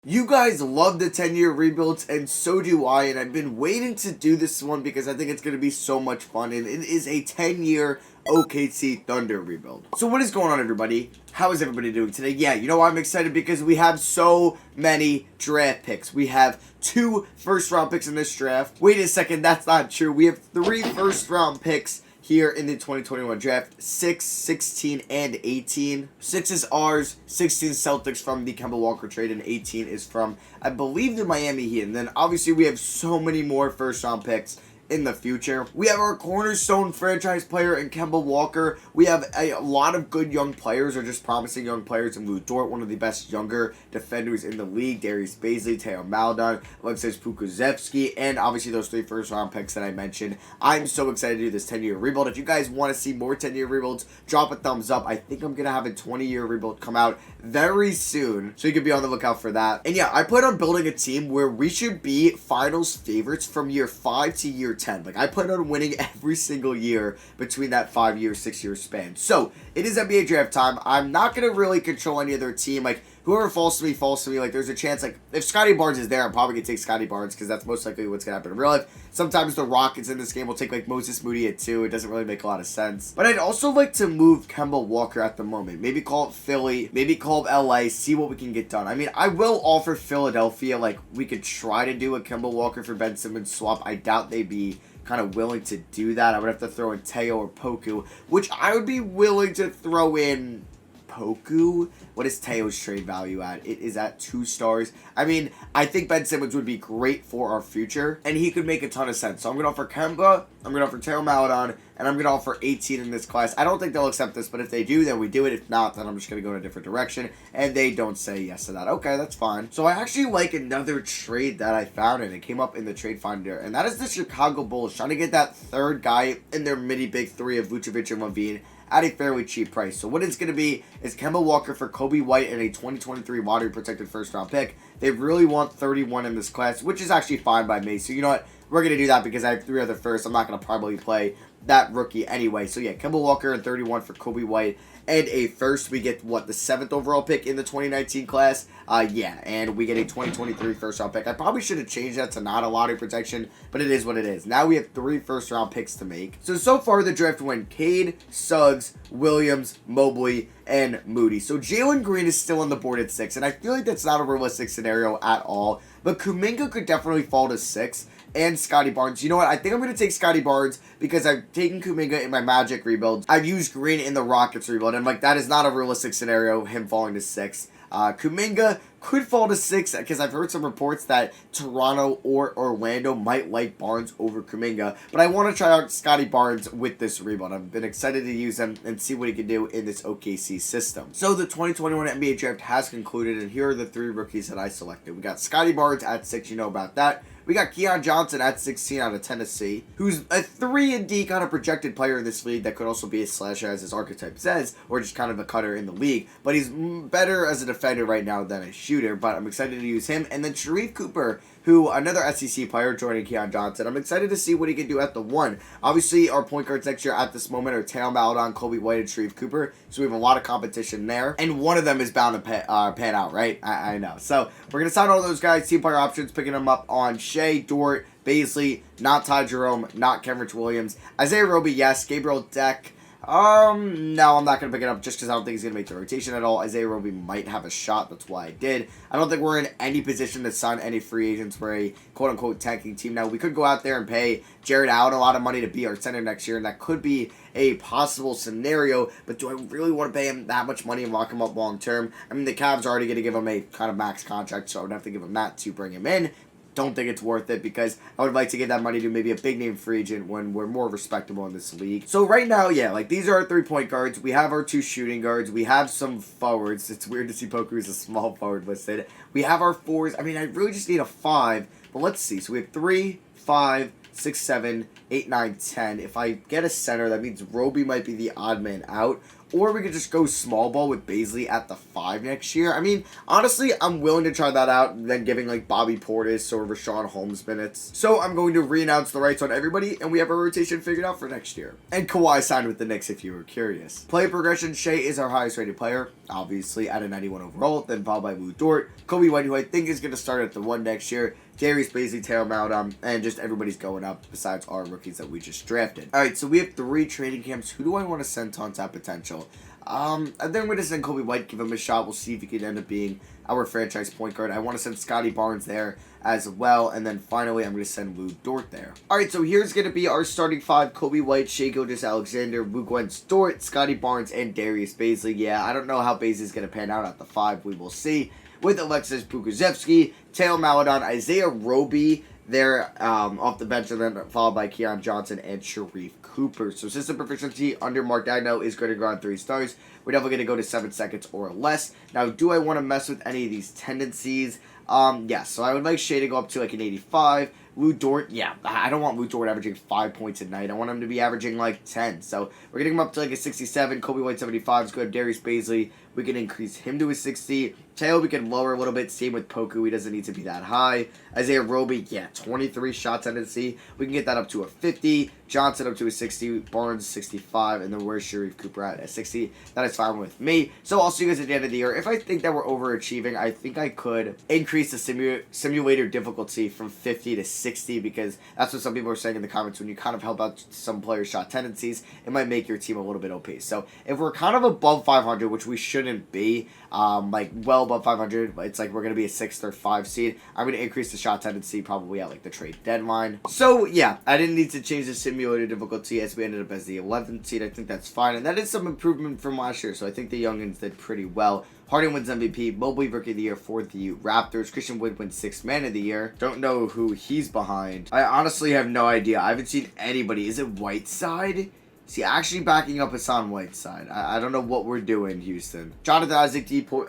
You guys love the 10-year rebuilds, and so do I, and I've been waiting to do this one because I think it's going to be so much fun, and it is a 10-year OKC Thunder rebuild. So what is going on, everybody? How is everybody doing today? Yeah, you know, I'm excited because we have so many draft picks. We have 2 first-round picks in this draft. Wait a second, that's not true. We have 3 first-round picks here in the 2021 draft. 6, 16, and 18. 6 is ours, 16 Celtics from the Kemba Walker trade, and 18 is from, I believe, the Miami Heat. And then obviously we have so many more first round picks in the future. We have our cornerstone franchise player in Kemba Walker. We have a lot of good young players, or just promising young players, in Lou Dort, one of the best younger defenders in the league, Darius Bazley, Teo Maledon, Alexis Pokusevski, and obviously those 3 first round picks that I mentioned. I'm so excited to do this 10-year rebuild. If you guys want to see more 10-year rebuilds, drop a thumbs up. I think I'm going to have a 20-year rebuild come out very soon, so you can be on the lookout for that. And yeah, I plan on building a team where we should be finals favorites from year 5 to year 10. Like, I plan on winning every single year between that 5-year, 6-year span. So, it is NBA draft time. I'm not going to really control any other team. Like, whoever falls to me, falls to me. Like, there's a chance, like, if Scotty Barnes is there, I'm probably going to take Scotty Barnes because that's most likely what's going to happen in real life. Sometimes the Rockets in this game will take, like, Moses Moody at 2. It doesn't really make a lot of sense. But I'd also like to move Kemba Walker at the moment. Maybe call it Philly. Maybe call up LA. See what we can get done. I mean, I will offer Philadelphia, like, we could try to do a Kemba Walker for Ben Simmons swap. I doubt they'd be kind of willing to do that. I would have to throw in Teo or Poku, which I would be willing to throw in Poku. What is Teo's trade value at? It is at 2 stars. I mean, I think Ben Simmons would be great for our future, and he could make a ton of sense. So I'm going to offer Kemba, I'm going to offer Teo Maledon, and I'm going to offer 18 in this class. I don't think they'll accept this, but if they do, then we do it. If not, then I'm just going to go in a different direction, and they don't say yes to that. Okay, that's fine. So I actually like another trade that I found, and it came up in the trade finder, and that is the Chicago Bulls trying to get that third guy in their mini big 3 of Vucevic and Levine at a fairly cheap price. So what it's going to be is Kemba Walker for Kobe White and a 2023 lottery protected first round pick. They really want 31 in this class, which is actually fine by me. So you know what? We're going to do that because I have 3 other firsts. I'm not going to probably play that rookie anyway. So yeah, Kemba Walker and 31 for Kobe White. And a first, we get, what, the 7th overall pick in the 2019 class? Yeah, and we get a 2023 first-round pick. I probably should have changed that to not a lottery protection, but it is what it is. Now we have 3 first-round picks to make. So far, the draft went Cade, Suggs, Williams, Mobley, and Moody. So Jalen Green is still on the board at 6, and I feel like that's not a realistic scenario at all. But Kuminga could definitely fall to 6. And Scotty Barnes. You know what? I think I'm going to take Scotty Barnes because I've taken Kuminga in my Magic rebuilds. I've used Green in the Rockets rebuild, and like that is not a realistic scenario, him falling to 6. Kuminga could fall to 6 because I've heard some reports that Toronto or Orlando might like Barnes over Kuminga. But I want to try out Scotty Barnes with this rebuild. I've been excited to use him and see what he can do in this OKC system. So the 2021 NBA draft has concluded, and here are the 3 rookies that I selected. We got Scotty Barnes at 6, you know about that. We got Keon Johnson at 16 out of Tennessee, who's a 3-and-D kind of projected player in this league that could also be a slasher, as his archetype says, or just kind of a cutter in the league. But he's better as a defender right now than a shooter, but I'm excited to use him. And then Sharif Cooper, who, another SEC player joining Keon Johnson. I'm excited to see what he can do at the 1. Obviously, our point guards next year at this moment are Teo Maledon, Kobe White, and Sharif Cooper, so we have a lot of competition there. And one of them is bound to pan out, right? I know. So, we're going to sign all those guys, team player options, picking them up on Shea, Dort, Bazley, not Ty Jerome, not Kenrich Williams, Isaiah Roby, yes, Gabriel Deck. No, I'm not going to pick it up just because I don't think he's going to make the rotation at all. Isaiah Roby might have a shot. That's why I did. I don't think we're in any position to sign any free agents for a quote-unquote tanking team. Now, we could go out there and pay Jared Allen a lot of money to be our center next year, and that could be a possible scenario, but do I really want to pay him that much money and lock him up long-term? I mean, the Cavs are already going to give him a kind of max contract, so I would have to give him that to bring him in. Don't think it's worth it because I would like to give that money to maybe a big name free agent when we're more respectable in this league. So right now, yeah, like these are our 3-point guards. We have our 2 shooting guards. We have some forwards. It's weird to see Poku as a small forward listed. We have our 4s. I mean, I really just need a 5, but let's see. So we have 3, 5, 6, 7, 8, 9, 10. If I get a center, that means Roby might be the odd man out. or we could just go small ball with Baisley at the 5 next year. I mean, honestly, I'm willing to try that out than giving like Bobby Portis or Rashawn Holmes minutes. So I'm going to re-announce the rights on everybody, and we have our rotation figured out for next year. And Kawhi signed with the Knicks if you were curious. Player progression, Shea is our highest rated player, obviously at a 91 overall, then followed by Lou Dort, Kobe White, who I think is going to start at the 1 next year, Darius Baisley, Taylor Maladon, and just everybody's going up besides our rookies that we just drafted. Alright, so we have 3 trading camps. Who do I want to send to untapped potential? I think I'm going to send Kobe White, give him a shot. We'll see if he can end up being our franchise point guard. I want to send Scotty Barnes there as well. And then finally, I'm going to send Lou Dort there. Alright, so here's going to be our starting 5. Kobe White, Shai Gilgeous-Alexander, Luke Wentz, Dort, Scotty Barnes, and Darius Baisley. Yeah, I don't know how Baisley's going to pan out at the 5. We will see. With Alexis Pokusevski, Taylor Maladon, Isaiah Roby there off the bench, and then followed by Keon Johnson and Sharif Cooper. So system proficiency under Mark Dagno is going to go on 3 stars. We're definitely going to go to 7 seconds or less. Now, do I want to mess with any of these tendencies? Yes. So I would like Shea to go up to like an 85. Lou Dort, yeah, I don't want Lou Dort averaging 5 points a night. I want him to be averaging like 10. So we're getting him up to like a 67. Kobe White 75 is good. Darius Baisley, we can increase him to a 60. Taylor, we can lower a little bit. Same with Poku. He doesn't need to be that high. Isaiah Roby, yeah, 23 shot tendency. We can get that up to a 50. Johnson up to a 60. Barnes 65. And then where's Sharif Cooper at 60? That is fine with me. So I'll see you guys at the end of the year. If I think that we're overachieving, I think I could increase the simulator difficulty from 50 to 60, because that's what some people are saying in the comments. When you kind of help out some players' shot tendencies, it might make your team a little bit OP. So if we're kind of above 500, which we shouldn't be, like well above 500, it's like we're going to be a 6th or 5 seed, I'm going to increase the shot tendency probably at like the trade deadline. So yeah, I didn't need to change the simulator difficulty as we ended up as the 11th seed. I think that's fine, and that is some improvement from last year. So I think the youngins did pretty well. Harden wins MVP, Mobley Rookie of the Year for the Raptors. Christian Wood wins 6th Man of the Year. Don't know who he's behind. I honestly have no idea. I haven't seen anybody. Is it Whiteside? See, actually backing up Hassan Whiteside. I don't know what we're doing, Houston. Jonathan Isaac, Depoy,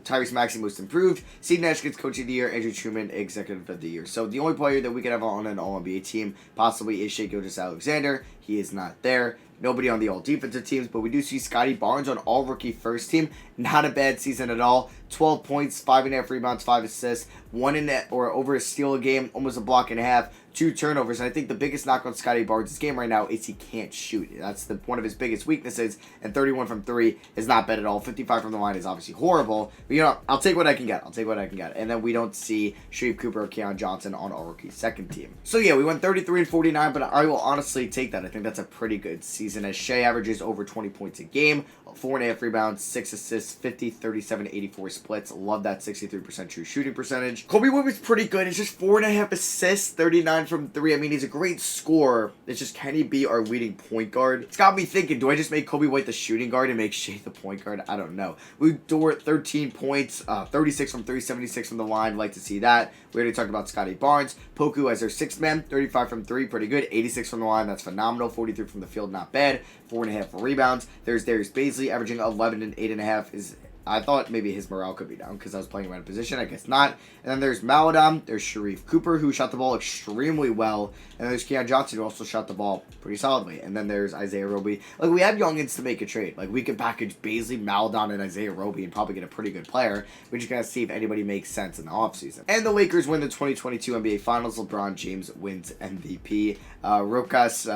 Tyrese Maxey, Most Improved. Steve Nash gets Coach of the Year. Andrew Truman, Executive of the Year. So the only player that we could have on an All-NBA team possibly is Shai Gilgeous-Alexander. He is not there. Nobody on the all-defensive teams, but we do see Scotty Barnes on all-rookie first team. Not a bad season at all. 12 points, 5.5 rebounds, 5 assists, 1 in net or over a steal a game, almost a block and a half, 2 turnovers. And I think the biggest knock on Scotty Barnes' game right now is he can't shoot. That's one of his biggest weaknesses, and 31 from 3 is not bad at all. 55 from the line is obviously horrible, but you know, I'll take what I can get. And then we don't see Sharif Cooper or Keon Johnson on all-rookie second team. So yeah, we went 33 and 49, but I will honestly take that. I think that's a pretty good season as Shai averages over 20 points a game, 4.5 rebounds, 6 assists, 50, 37, 84 splits. Love that 63% true shooting percentage. Kobe White was pretty good. It's just 4.5 assists, 39 from 3. I mean, he's a great scorer. It's just, can he be our leading point guard? It's got me thinking, do I just make Kobe White the shooting guard and make Shai the point guard? I don't know. Lou Dort, 13 points, 36 from 3, 76 from the line. Like to see that. We already talked about Scotty Barnes. Poku as our 6th man, 35 from 3, pretty good. 86 from the line, that's phenomenal. 43 from the field, not bad. 4.5 rebounds. There's Darius Baisley averaging 11 and 8.5. I thought maybe his morale could be down because I was playing him out of position. I guess not. And then there's Maladon. There's Sharif Cooper, who shot the ball extremely well. And there's Keon Johnson, who also shot the ball pretty solidly. And then there's Isaiah Roby. Like, we have youngins to make a trade. Like, we could package Baisley, Maladon, and Isaiah Roby and probably get a pretty good player. We just got to see if anybody makes sense in the offseason. And the Lakers win the 2022 NBA Finals. LeBron James wins MVP. Rokas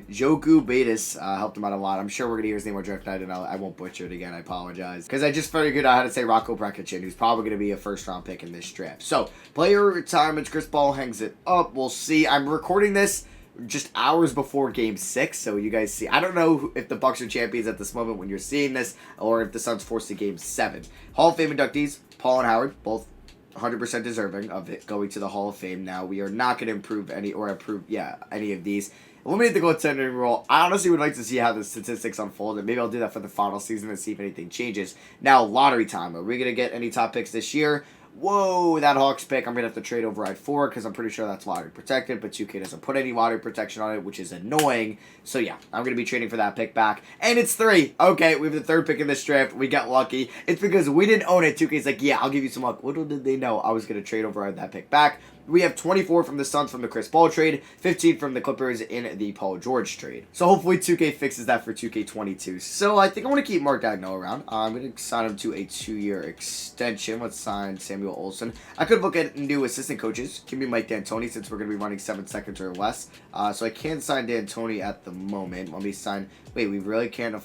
Jogu Betis helped him out a lot. I'm sure we're going to hear his name on draft night, and I won't butcher it again. I apologize. Because I just figured out how to say Rocco Brekachin, who's probably going to be a first-round pick in this draft. So, player retirements, Chris Paul hangs it up. We'll see. I'm recording this just hours before Game 6, so you guys see. I don't know if the Bucks are champions at this moment when you're seeing this, or if the Suns forced to Game 7. Hall of Fame inductees, Paul and Howard, both 100% deserving of it going to the Hall of Fame. Now, we are not going to approve any of these. Eliminate the goaltending rule. I honestly would like to see how the statistics unfold, and maybe I'll do that for the final season and see if anything changes. Now, lottery time. Are we going to get any top picks this year? Whoa, that Hawks pick, I'm going to have to trade override for because I'm pretty sure that's lottery protected, but 2K doesn't put any lottery protection on it, which is annoying. So yeah, I'm going to be trading for that pick back. And it's 3. Okay, we have the 3rd pick in this draft. We got lucky. It's because we didn't own it. 2K's like, yeah, I'll give you some luck. Little did they know I was going to trade override that pick back. We have 24 from the Suns from the Chris Paul trade, 15 from the Clippers in the Paul George trade. So hopefully 2K fixes that for 2K22. So I think I want to keep Mark Daigneault around. I'm going to sign him to a 2-year extension. Let's sign Samuel Olsen. I could look at new assistant coaches. Give me Mike D'Antoni since we're going to be running 7 seconds or less. So I can't sign D'Antoni at the moment. Let me sign... Wait, we really can't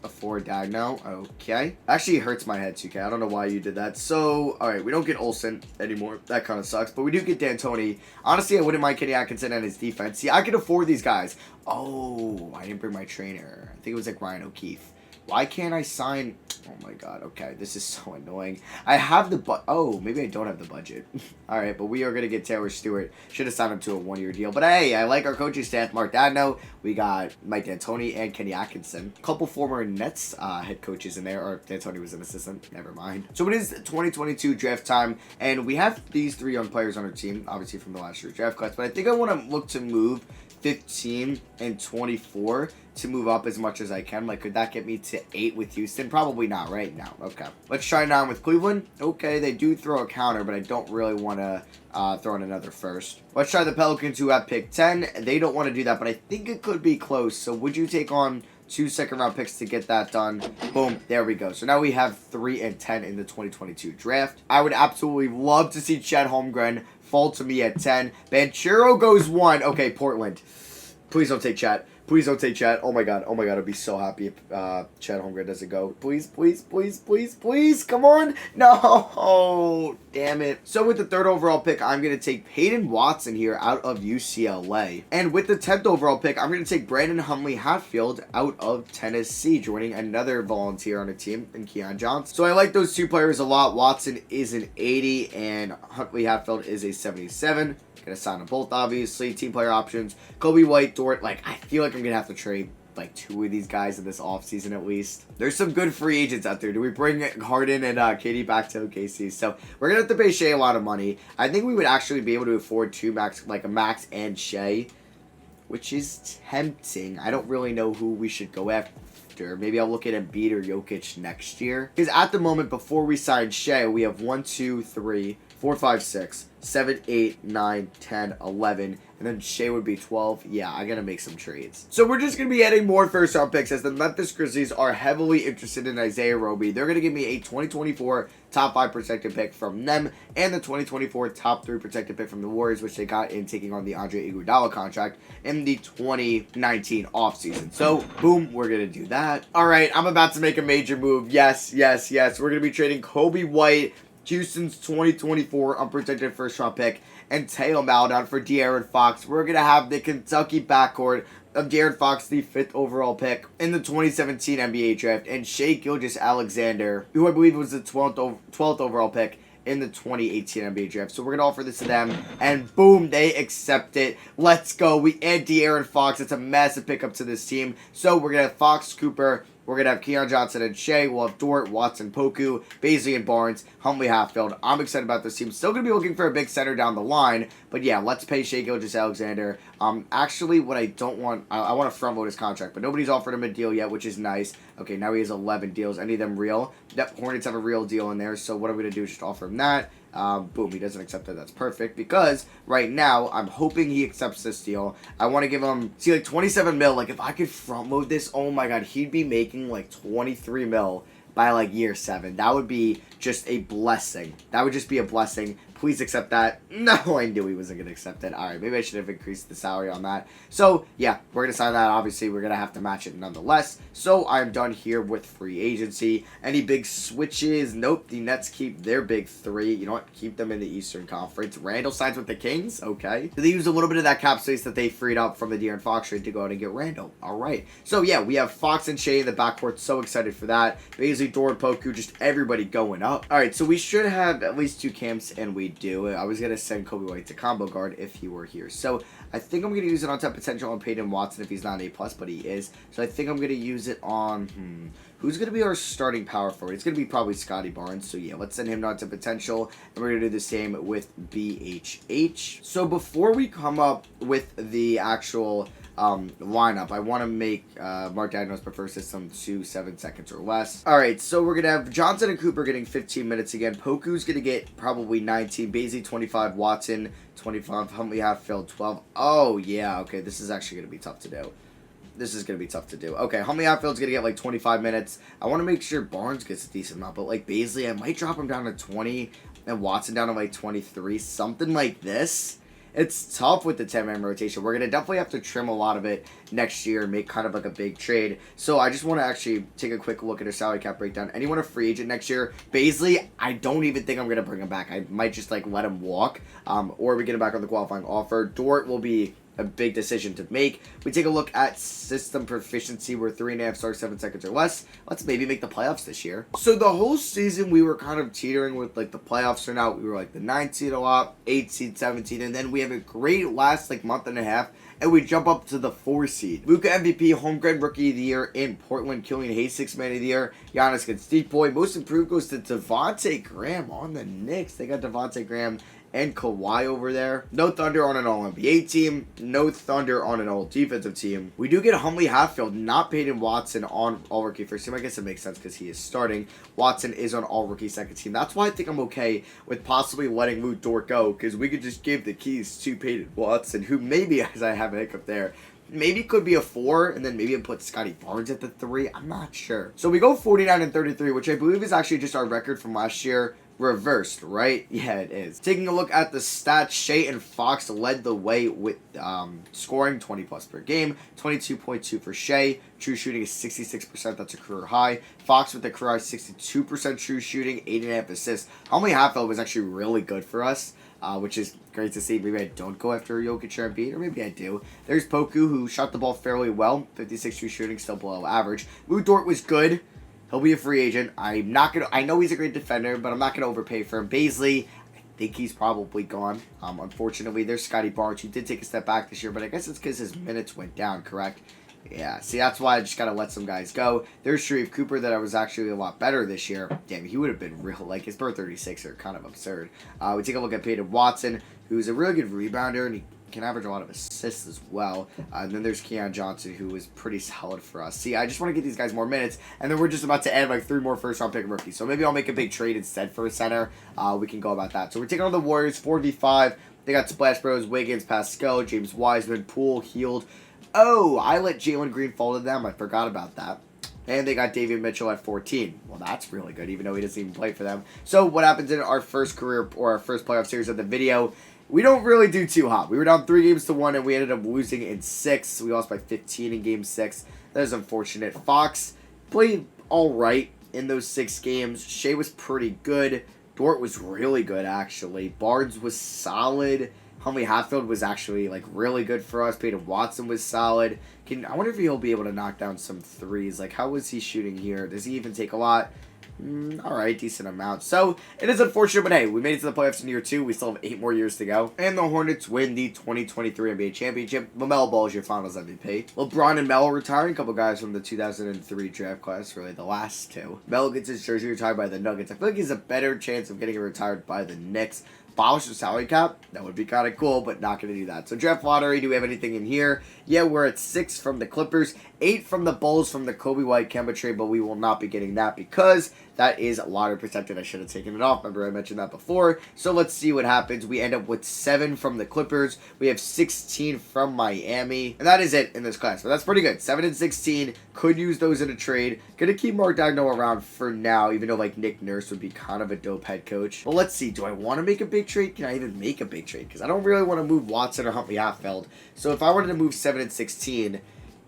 afford Daigneault? Okay. Actually, it hurts my head, 2K. I don't know why you did that. So, alright, we don't get Olsen anymore. That kind of sucks. But we do get D'Antoni. Honestly, I wouldn't mind Kenny Atkinson and his defense. See, I can afford these guys. Oh, I didn't bring my trainer. I think it was like Ryan O'Keefe. Why can't I sign... Oh my god, okay, this is so annoying. I have the oh, maybe I don't have the budget. Alright, but we are going to get Taylor Stewart. Should have signed him to a 1-year deal. But hey, I like our coaching staff. Mark Daigneault, we got Mike D'Antoni and Kenny Atkinson. A couple former Nets head coaches in there, or D'Antoni was an assistant. Never mind. So it is 2022 draft time, and we have these 3 young players on our team, obviously from the last year's draft class. But I think I want to look to move 15 and 24 to move up as much as I can. Like, could that get me to 8 with Houston? Probably not right now. Okay. Let's try 9 with Cleveland. Okay, they do throw a counter, but I don't really want to throw in another first. Let's try the Pelicans, who have pick 10. They don't want to do that, but I think it could be close. So would you take on 2 second-round picks to get that done? Boom. There we go. So now we have 3 and 10 in the 2022 draft. I would absolutely love to see Chet Holmgren fall to me at 10. Banchero goes 1. Okay, Portland. Please don't take Chet. Please don't take Chet. Oh my god. Oh my god. I'd be so happy if Chet Holmgren doesn't go. Please, please, please, please, please. Come on. No. Oh, damn it. So with the 3rd overall pick, I'm going to take Peyton Watson here out of UCLA. And with the 10th overall pick, I'm going to take Brandon Huntley Hatfield out of Tennessee, joining another volunteer on the team in Keon Johnson. So I like those 2 players a lot. Watson is an 80 and Huntley Hatfield is a 77. Gonna sign them both, obviously. Team player options. Kobe White, Dort. Like, I feel like I'm gonna have to trade like 2 of these guys in this offseason at least. There's some good free agents out there. Do we bring Harden and KD back to OKC? So we're gonna have to pay Shea a lot of money. I think we would actually be able to afford 2 max, like a Max and Shea, which is tempting. I don't really know who we should go after. Maybe I'll look at Embiid or Jokic next year. Because at the moment, before we sign Shea, we have 1, 2, 3, 4, 5, 6, 7, 8, 9, 10, 11, and then Shea would be 12. Yeah, I gotta make some trades. So we're just gonna be adding more first-round picks as the Memphis Grizzlies are heavily interested in Isaiah Roby. They're gonna give me a 2024 top 5 protected pick from them and the 2024 top 3 protected pick from the Warriors, which they got in taking on the Andre Iguodala contract in the 2019 offseason. So, boom, we're gonna do that. All right, I'm about to make a major move. Yes, yes, yes. We're gonna be trading Kobe White, Houston's 2024 unprotected first-round pick, and Teo Maledon for De'Aaron Fox. We're going to have the Kentucky backcourt of De'Aaron Fox, the 5th overall pick in the 2017 NBA draft, and Shai Gilgeous-Alexander, who I believe was the 12th overall pick in the 2018 NBA draft. So we're going to offer this to them, and boom, they accept it. Let's go. We add De'Aaron Fox. It's a massive pickup to this team. So we're going to have Fox, Cooper, we're going to have Keon Johnson and Shea. We'll have Dort, Watson, Poku, Baisley, and Barnes, Huntley Hatfield. I'm excited about this team. Still going to be looking for a big center down the line. But yeah, let's pay Shai Gilgeous-Alexander. Actually, what I don't want, I want to front load his contract. But nobody's offered him a deal yet, which is nice. Okay, now he has 11 deals. Any of them real? Yep, Hornets have a real deal in there. So what I'm going to do is just offer him that. Boom, he doesn't accept that. That's perfect, because right now I'm hoping he accepts this deal. I want to give him, see, like 27 mil. Like, if I could front load this, oh my god, he'd be making like 23 mil by like year 7. That would be just a blessing. That would just be a blessing. Please accept that. No, I knew he wasn't going to accept it. Alright, maybe I should have increased the salary on that. So, yeah, we're going to sign that. Obviously, we're going to have to match it nonetheless. So, I'm done here with free agency. Any big switches? Nope, the Nets keep their big 3. You know what? Keep them in the Eastern Conference. Randall signs with the Kings? Okay. So, they use a little bit of that cap space that they freed up from the De'Aaron Fox trade to go out and get Randall. Alright. So, yeah, we have Fox and Shea in the backcourt. So excited for that. Baisley, Dort, Poku, just everybody going up. Alright, so we should have at least 2 camps, and we do. I was going to send Kobe White to combo guard if he were here. So I think I'm going to use it on top potential on Peyton Watson if he's not an A+, but he is. So I think I'm going to use it on, who's going to be our starting power forward? It's going to be probably Scotty Barnes. So yeah, let's send him on to potential. And we're going to do the same with BHH. So before we come up with the actual lineup. I want to make Mark Daigneault's preferred system to 7 seconds or less. Alright, so we're going to have Johnson and Cooper getting 15 minutes again. Poku's going to get probably 19. Basie 25. Watson 25. Huntley Hatfield 12. Oh, yeah. Okay, this is actually going to be tough to do. This is going to be tough to do. Okay, Huntley Hatfield's going to get like 25 minutes. I want to make sure Barnes gets a decent amount, but like Basley, I might drop him down to 20 and Watson down to like 23. Something like this. It's tough with the 10-man rotation. We're going to definitely have to trim a lot of it next year and make kind of like a big trade. So I just want to actually take a quick look at our salary cap breakdown. Anyone a free agent next year? Basley, I don't even think I'm going to bring him back. I might just like let him walk, or we get him back on the qualifying offer. Dort will be a big decision to make. We take a look at system proficiency. We're 3.5 stars, 7 seconds or less. Let's maybe make the playoffs this year. So the whole season we were kind of teetering with like the playoffs are out. We were like the 9 seed a lot, 8 seed, 17, and then we have a great last like month and a half, and we jump up to the 4 seed. Luka MVP, Holmgren Rookie of the Year in Portland. Killian Hayes 6 Man of the Year. Giannis gets Deep Boy. Most improved goes to Devontae Graham on the Knicks. They got Devontae Graham and Kawhi over there. No Thunder on an All-NBA team. No Thunder on an All-Defensive team. We do get Huntley Hatfield, not Peyton Watson on All-Rookie First Team. I guess it makes sense because he is starting. Watson is on All-Rookie Second Team. That's why I think I'm okay with possibly letting Lou Dort go, because we could just give the keys to Peyton Watson, who maybe, as I have a hiccup there, maybe could be a 4, and then maybe put Scotty Barnes at the 3. I'm not sure. So we go 49 and 33, which I believe is actually just our record from last year. Reversed, right? Yeah, it is. Taking a look at the stats, Shea and Fox led the way with scoring 20 plus per game, 22.2 for Shea. True shooting is 66%. That's a career high. Fox with the career high 62% true shooting, 8.5 assists. Huntley Hatfield was actually really good for us, which is great to see. Maybe I don't go after Jokic or Embiid, or maybe I do. There's Poku, who shot the ball fairly well, 56 true shooting, still below average. Lou Dort was good. He'll be a free agent. I know he's a great defender, but I'm not gonna overpay for him. Basley, I think he's probably gone. Unfortunately, there's Scotty Barnes, who did take a step back this year, but I guess it's because his minutes went down, correct? Yeah, see, that's why I just gotta let some guys go. There's Sharif Cooper, that I was actually a lot better this year. Damn, he would have been real, like, his birth 36 are kind of absurd. We take a look at Peyton Watson, who's a really good rebounder, and he can average a lot of assists as well. And then there's Keon Johnson, who is pretty solid for us. See, I just want to get these guys more minutes, and then we're just about to add like 3 more first-round pick rookies. So maybe I'll make a big trade instead for a center. We can go about that. So we're taking on the Warriors, 4v5. They got Splash Bros, Wiggins, Pascal, James Wiseman, Poole, Hield. Oh, I let Jalen Green fall to them. I forgot about that. And they got Davion Mitchell at 14. Well, that's really good, even though he doesn't even play for them. So what happens in our first career or our first playoff series of the video? We don't really do too hot. We were down 3-1, and we ended up losing in 6. We lost by 15 in Game 6. That is unfortunate. Fox played all right in those 6 games. Shea was pretty good. Dort was really good, actually. Barnes was solid. Huntley Hatfield was actually like really good for us. Peyton Watson was solid. I wonder if he'll be able to knock down some threes. Like, how was he shooting here? Does he even take a lot? Alright, decent amount. So, it is unfortunate, but hey, we made it to the playoffs in year 2. We still have 8 more years to go. And the Hornets win the 2023 NBA Championship. LaMelo Ball is your finals MVP. LeBron and Melo retiring. A couple guys from the 2003 draft class, really the last 2. Melo gets his jersey retired by the Nuggets. I feel like he's a better chance of getting it retired by the Knicks. Abolish the salary cap, that would be kind of cool, but not going to do that. So draft lottery, do we have anything in here? Yeah, we're at 6 from the Clippers, 8 from the Bulls from the Kobe White Kemba trade, but we will not be getting that because that is lottery protected. I should have taken it off. Remember, I mentioned that before. So let's see what happens. We end up with 7 from the Clippers. We have 16 from Miami. And that is it in this class. But that's pretty good. 7 and 16. Could use those in a trade. Gonna keep Mark Daigneault around for now, even though like Nick Nurse would be kind of a dope head coach. But let's see. Do I want to make a big trade? Can I even make a big trade? Because I don't really want to move Watson or Huntley Hatfield. So if I wanted to move 7 and 16...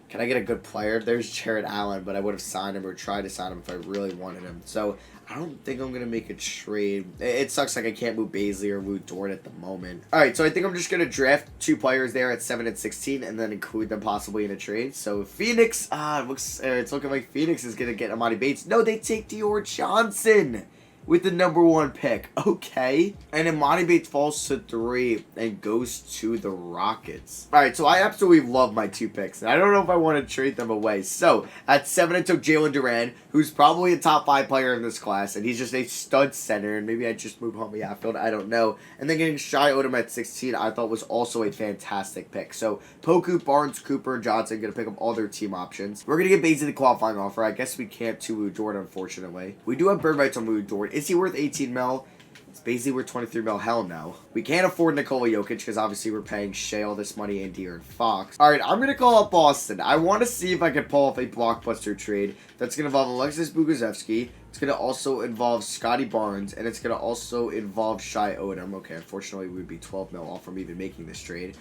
can I get a good player? There's Jared Allen, but I would have signed him or tried to sign him if I really wanted him. So I don't think I'm going to make a trade. It sucks like I can't move Basley or Lou Dort at the moment. Alright, so I think I'm just going to draft 2 players there at 7 and 16 and then include them possibly in a trade. So Phoenix, it's looking like Phoenix is going to get Amani Bates. No, they take Dior Johnson. with the #1 pick. Okay. And Imani Bates falls to 3 and goes to the Rockets. Alright, so I absolutely love my 2 picks. And I don't know if I want to trade them away. So, at 7, I took Jalen Duran, who's probably a top 5 player in this class. And he's just a stud center. And maybe I just move Homie Hatfield. I don't know. And then getting Shai Odom at 16, I thought was also a fantastic pick. So, Poku, Barnes, Cooper, Johnson, going to pick up all their team options. We're going to get Bates in the qualifying offer. I guess we can't to Lou Dort, unfortunately. We do have bird rights on Lou Dort. Is he worth 18 mil? It's basically worth 23 mil. Hell no. We can't afford Nikola Jokic because obviously we're paying Shea all this money and De'Aaron Fox. Alright, I'm going to call up Boston. I want to see if I can pull off a blockbuster trade that's going to involve Alexis Bugazevsky. It's going to also involve Scotty Barnes. And it's going to also involve Shai Odom. Okay, unfortunately we would be 12 mil off from even making this trade.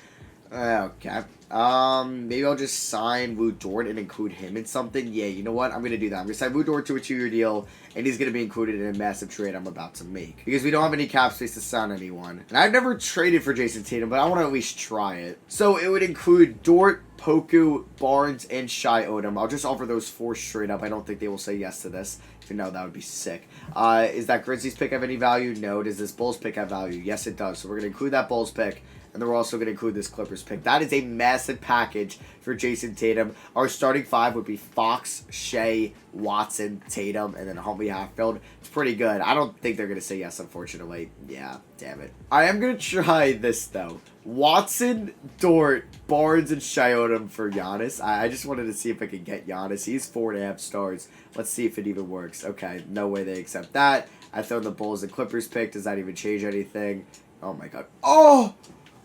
Okay. Maybe I'll just sign Lou Dort and include him in something. Yeah, you know what? I'm going to do that. I'm going to sign Lou Dort to a 2-year deal, and he's going to be included in a massive trade I'm about to make. Because we don't have any cap space to sign anyone. And I've never traded for Jason Tatum, but I want to at least try it. So it would include Dort, Poku, Barnes, and Shai Odom. I'll just offer those 4 straight up. I don't think they will say yes to this. If you know, that would be sick. Is that Grizzlies pick have any value? No. Does this Bulls pick have value? Yes, it does. So we're going to include that Bulls pick. And then we're also going to include this Clippers pick. That is a massive package for Jason Tatum. Our starting 5 would be Fox, Shea, Watson, Tatum, and then Homie Hatfield. It's pretty good. I don't think they're going to say yes, unfortunately. Yeah, damn it. I am going to try this, though. Watson, Dort, Barnes, and Shai Odom for Giannis. I just wanted to see if I could get Giannis. He's 4.5 stars. Let's see if it even works. Okay, no way they accept that. I throw the Bulls and Clippers pick. Does that even change anything? Oh, my God. Oh!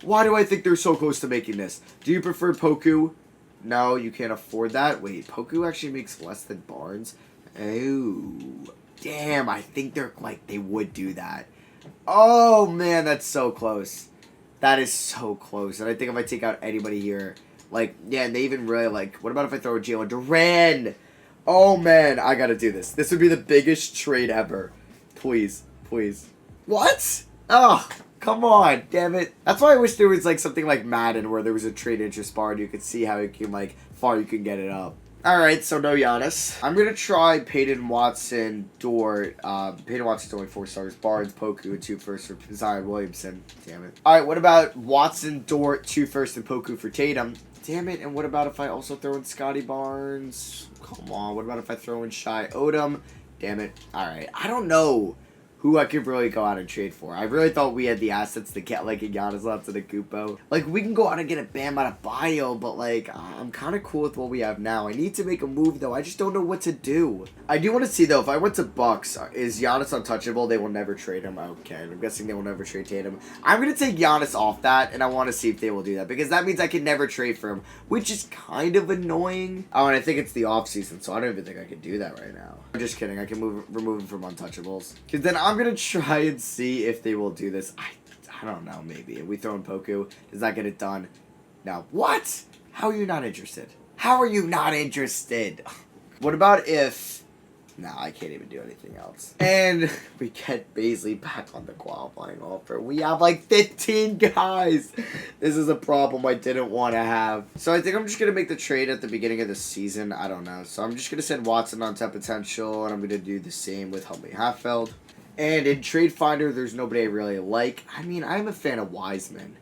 Why do I think they're so close to making this? Do you prefer Poku? No, you can't afford that. Wait, Poku actually makes less than Barnes? Oh, damn, I think they would do that. Oh, man, that's so close. That is so close. And I think if I take out anybody here, yeah, and they even really, what about if I throw Jalen Duran? Oh, man, I gotta do this. This would be the biggest trade ever. Please, please. What? Oh, come on, damn it. That's why I wish there was, something like Madden where there was a trade interest bar and you could see how you can, far you can get it up. Alright, so no Giannis. I'm going to try Peyton Watson, Dort. Peyton Watson's only 4 stars. Barnes, Poku, and 2 firsts for Zion Williamson. Damn it. Alright, what about Watson, Dort, 2 firsts, and Poku for Tatum? Damn it, and what about if I also throw in Scotty Barnes? Come on, what about if I throw in Shai Odom? Damn it. Alright, I don't know who I could really go out and trade for. I really thought we had the assets to get, a Giannis left to the Kupo. We can go out and get a Bam out of Bio, but, I'm kind of cool with what we have now. I need to make a move, though. I just don't know what to do. I do want to see, though, if I went to Bucks, is Giannis untouchable? They will never trade him. Okay, I'm guessing they will never trade Tatum. I'm going to take Giannis off that, and I want to see if they will do that, because that means I can never trade for him, which is kind of annoying. Oh, and I think it's the offseason, so I don't even think I can do that right now. I'm just kidding. I can remove him from untouchables. Because then I'm going to try and see if they will do this. I don't know, maybe. If we throw in Poku, does that get it done? No. What? How are you not interested? How are you not interested? What about if... No, I can't even do anything else. And we get Baisley back on the qualifying offer. We have 15 guys. This is a problem I didn't want to have. So I think I'm just going to make the trade at the beginning of the season. I don't know. So I'm just going to send Watson on top potential. And I'm going to do the same with Homie Hatfield. And in Trade Finder, there's nobody I really like. I mean, I'm a fan of Wiseman.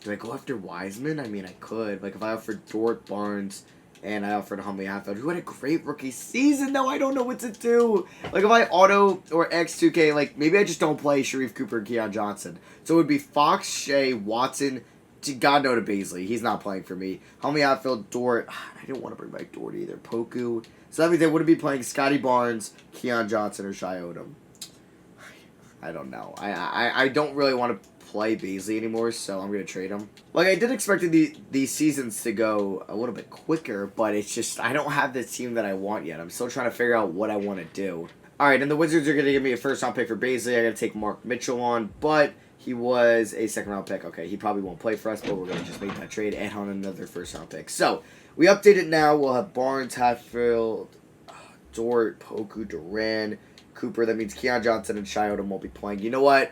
Do I go after Wiseman? I mean, I could. If I offered Dort, Barnes, and I offered Homie Hatfield, who had a great rookie season, though, I don't know what to do. If I auto or X2K, maybe I just don't play Sharif Cooper and Keon Johnson. So it would be Fox, Shea, Watson, God no to Baisley. He's not playing for me. Homie Hatfield, Dort. I didn't want to bring back Dort either. Poku. So that means they wouldn't be playing Scotty Barnes, Keon Johnson, or Shai Odom. I don't know. I don't really want to play Baisley anymore, so I'm going to trade him. I did expect these seasons to go a little bit quicker, but it's just, I don't have the team that I want yet. I'm still trying to figure out what I want to do. Alright, and the Wizards are going to give me a first-round pick for Baisley. I got to take Mark Mitchell on, but he was a second-round pick. Okay, he probably won't play for us, but we're going to just make that trade and on another first-round pick. So, we update it now. We'll have Barnes, Hatfield, Dort, Poku, Duran, Cooper. That means Keon Johnson and Shai Odom won't be playing. You know what?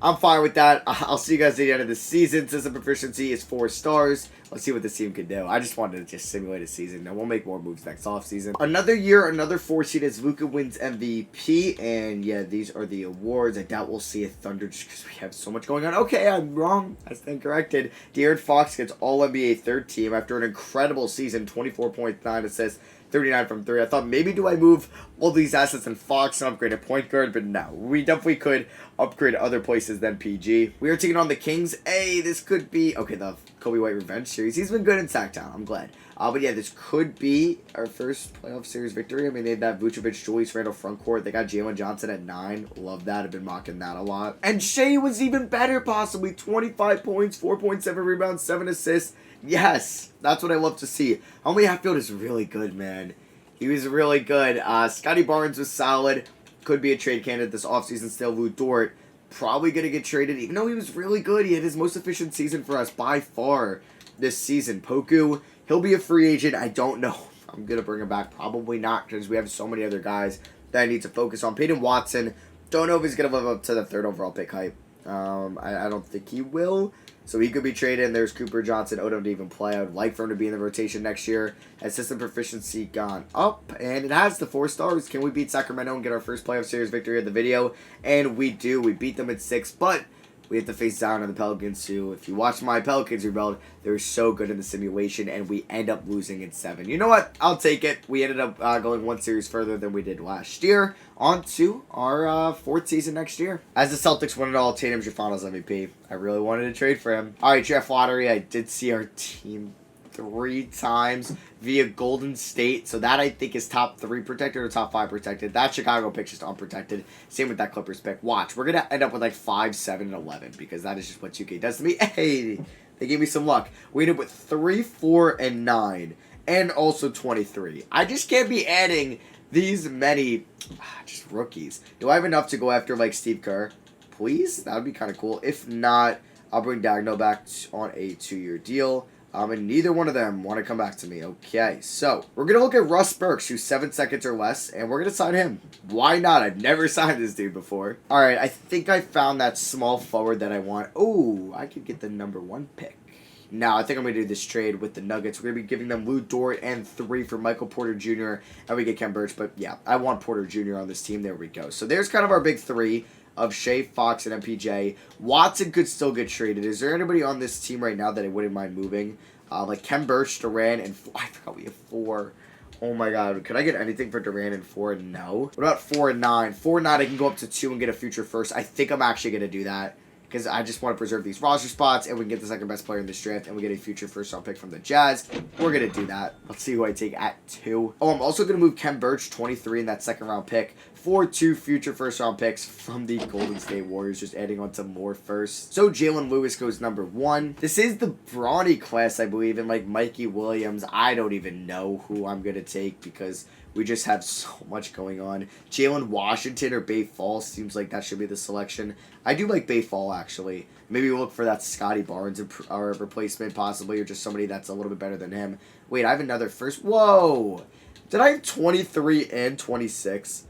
I'm fine with that. I'll see you guys at the end of the season. System proficiency is 4 stars. Let's see what this team can do. I just wanted to just simulate a season. And we'll make more moves next offseason. Another year, another 4 seed as Luka wins MVP. And yeah, these are the awards. I doubt we'll see a Thunder just because we have so much going on. Okay, I'm wrong. I stand corrected. De'Aaron Fox gets All-NBA third team after an incredible season. 24.9 assists. 39 from 3. I thought maybe do I move all these assets in Fox and upgrade a point guard, but no. We definitely could upgrade other places than PG. We are taking on the Kings. Hey, this could be... Okay, the Kobe White Revenge Series. He's been good in Sacktown. I'm glad. But yeah, this could be our first playoff series victory. I mean, they had that Vucevic, Julius Randle front court. They got Jalen Johnson at 9. Love that. I've been mocking that a lot. And Shea was even better, possibly. 25 points, 4.7 rebounds, 7 assists. Yes, that's what I love to see. Homie Hatfield is really good, man. He was really good. Scotty Barnes was solid. Could be a trade candidate this offseason still. Lou Dort, probably going to get traded. Even though he was really good, he had his most efficient season for us by far this season. Poku, he'll be a free agent. I don't know if I'm going to bring him back. Probably not because we have so many other guys that I need to focus on. Peyton Watson, don't know if he's going to live up to the 3rd overall pick hype. I don't think he will. So he could be traded, and there's Cooper Johnson. Odom to even play. I would like for him to be in the rotation next year. Has system proficiency gone up, and it has the 4 stars. Can we beat Sacramento and get our first playoff series victory of the video? And we do. We beat them at 6, but we have to face down on the Pelicans, who, if you watch my Pelicans rebuild, they're so good in the simulation, and we end up losing in 7. You know what? I'll take it. We ended up going 1 series further than we did last year. On to our 4th season next year. As the Celtics win it all, Tatum's your finals MVP. I really wanted to trade for him. All right, draft lottery. I did see our team 3 times via Golden State. So that I think is top 3 protected or top 5 protected. That Chicago pick's just unprotected. Same with that Clippers pick. Watch. We're going to end up with like 5, 7, and 11 because that is just what 2K does to me. Hey, they gave me some luck. We ended up with 3, 4, and 9. And also 23. I just can't be adding these many just rookies. Do I have enough to go after like Steve Kerr? Please? That would be kind of cool. If not, I'll bring Dagno back on a 2-year deal. And neither one of them want to come back to me. Okay, so we're going to look at Russ Burks, who's 7 seconds or less, and we're going to sign him. Why not? I've never signed this dude before. All right, I think I found that small forward that I want. Oh, I could get the number 1 pick. Now, I think I'm going to do this trade with the Nuggets. We're going to be giving them Lou Dort and 3 for Michael Porter Jr. And we get Ken Birch. But, yeah, I want Porter Jr. on this team. There we go. So, there's kind of our big 3 of Shea, Fox, and MPJ. Watson could still get traded. Is there anybody on this team right now that I wouldn't mind moving? Like Ken Birch, Durant, and... I forgot we have 4. Oh, my God. Could I get anything for Durant and 4? No. What about 4 and 9? 4 and 9, I can go up to 2 and get a future first. I think I'm actually going to do that. Because I just want to preserve these roster spots, and we can get the second best player in this draft, and we get a future first-round pick from the Jazz. We're going to do that. Let's see who I take at 2. Oh, I'm also going to move Ken Birch, 23, in that second-round pick, for 2 future first-round picks from the Golden State Warriors, just adding on some more first. So Jalen Lewis goes number 1. This is the Brawny class, I believe, and like Mikey Williams. I don't even know who I'm going to take because we just have so much going on. Jalen Washington or Bay Fall seems like that should be the selection. I do like Bay Fall, actually. Maybe we'll look for that Scotty Barnes or replacement, possibly, or just somebody that's a little bit better than him. Wait, I have another first. Whoa! Did I have 23 and 26?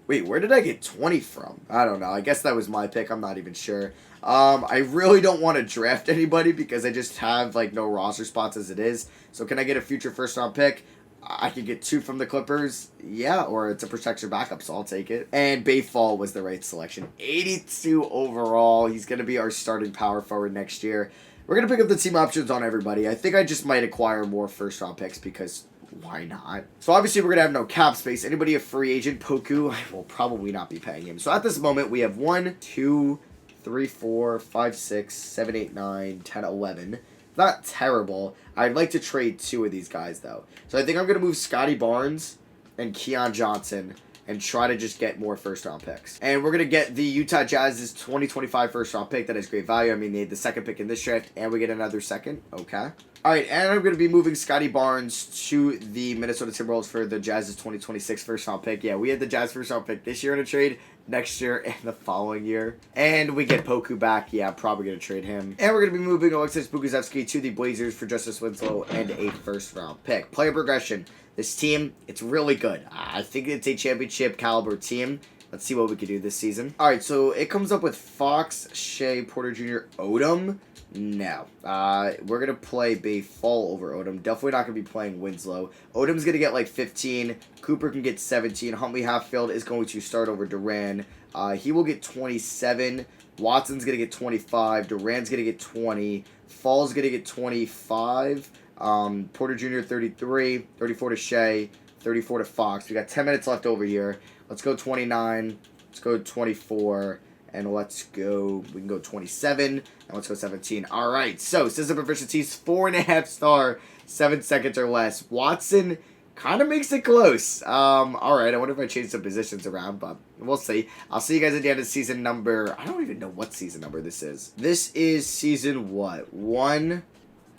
Wait, where did I get 20 from? I don't know. I guess that was my pick. I'm not even sure. I really don't want to draft anybody because I just have, like, no roster spots as it is. So can I get a future first-round pick? I could get 2 from the Clippers. Yeah, or it's a protection backup, so I'll take it. And Bayfall was the right selection. 82 overall. He's going to be our starting power forward next year. We're going to pick up the team options on everybody. I think I just might acquire more first-round picks because why not? So obviously we're going to have no cap space. Anybody a free agent? Poku, I will probably not be paying him. So at this moment, we have 1, 2, 3, 4, 5, 6, 7, 8, 9, 10, 11. Not terrible. I'd like to trade 2 of these guys, though. So I think I'm going to move Scotty Barnes and Keon Johnson and try to just get more first-round picks. And we're going to get the Utah Jazz's 2025 first-round pick. That is great value. I mean, they had the second pick in this draft, and we get another second. Okay. All right, and I'm going to be moving Scotty Barnes to the Minnesota Timberwolves for the Jazz's 2026 first-round pick. Yeah, we had the Jazz first-round pick this year in a trade, next year, and the following year. And we get Poku back. Yeah, I'm probably going to trade him. And we're going to be moving Alexis Bukuzevsky to the Blazers for Justice Winslow and a first-round pick. Player progression. This team, it's really good. I think it's a championship caliber team. Let's see what we can do this season. All right, so it comes up with Fox, Shea, Porter Jr., Odom. No. We're going to play Bay Fall over Odom. Definitely not going to be playing Winslow. Odom's going to get like 15. Cooper can get 17. Huntley Hatfield is going to start over Duran. He will get 27. Watson's going to get 25. Duran's going to get 20. Fall's going to get 25. Porter Jr. 33. 34 to Shea. 34 to Fox. We got 10 minutes left over here. Let's go 29. Let's go 24. And let's go, we can go 27. And let's go 17. All right. So, system proficiencies, 4.5 star, 7 seconds or less. Watson kind of makes it close. All right. I wonder if I change some positions around, but we'll see. I'll see you guys at the end of season number. I don't even know what season number this is. This is season what? 1,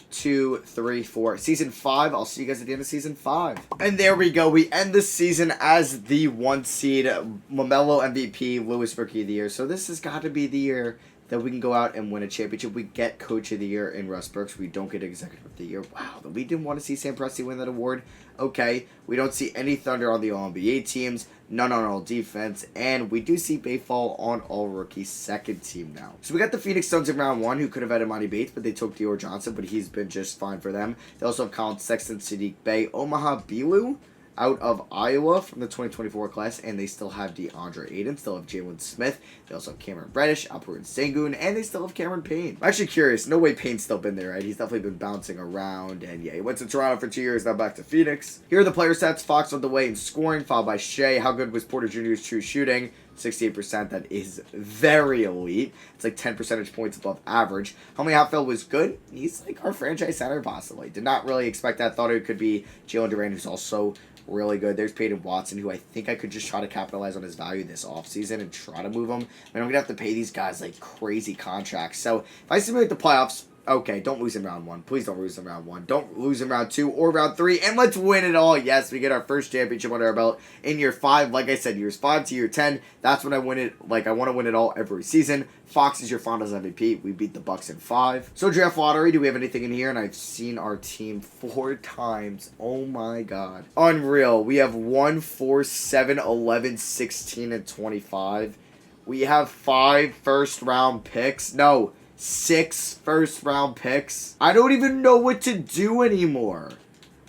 2, 3, 4. Season 5. I'll see you guys at the end of season 5. And there we go. We end the season as the 1 seed. LaMelo MVP, Lewis Rookie of the Year. So this has got to be the year that we can go out and win a championship. We get Coach of the Year in Russ Brooks. We don't get Executive of the Year. Wow, we didn't want to see Sam Presti win that award. Okay, we don't see any Thunder on the All-NBA teams, none on All-Defense, and we do see Bayfall on All-Rookie second team now. So we got the Phoenix Suns in round 1, who could have had Imani Bates, but they took Dior Johnson, but he's been just fine for them. They also have Colin Sexton, Sadiq Bey, Omaha Bilou, out of Iowa from the 2024 class, and they still have DeAndre Ayton, still have Jalen Smith, they also have Cameron Reddish, Alperen Sengun, and they still have Cameron Payne. I'm actually curious, no way Payne's still been there, right? He's definitely been bouncing around, and yeah, he went to Toronto for 2 years, now back to Phoenix. Here are the player stats. Fox on the way in scoring, followed by Shea. How good was Porter Jr.'s true shooting? 68%, that is very elite. It's like 10 percentage points above average. Huntley Hatfield was good. He's like our franchise center, possibly. Did not really expect that. Thought it could be Jalen Duran, who's also really good. There's Peyton Watson, who I think I could just try to capitalize on his value this offseason and try to move him. I mean, I'm going to have to pay these guys like crazy contracts. So if I simulate the playoffs, okay, don't lose in round 1. Please don't lose in round 1. Don't lose in round 2 or round 3. And let's win it all. Yes, we get our first championship under our belt in year 5. Like I said, years 5 to year 10. That's when I win it. Like, I want to win it all every season. Fox is your Finals MVP. We beat the Bucks in 5. So, draft lottery. Do we have anything in here? And I've seen our team 4 times. Oh, my God. Unreal. We have 1, 4, 7, 11, 16, and 25. We have 5 first-round picks. No, 6 first-round picks. I don't even know what to do anymore.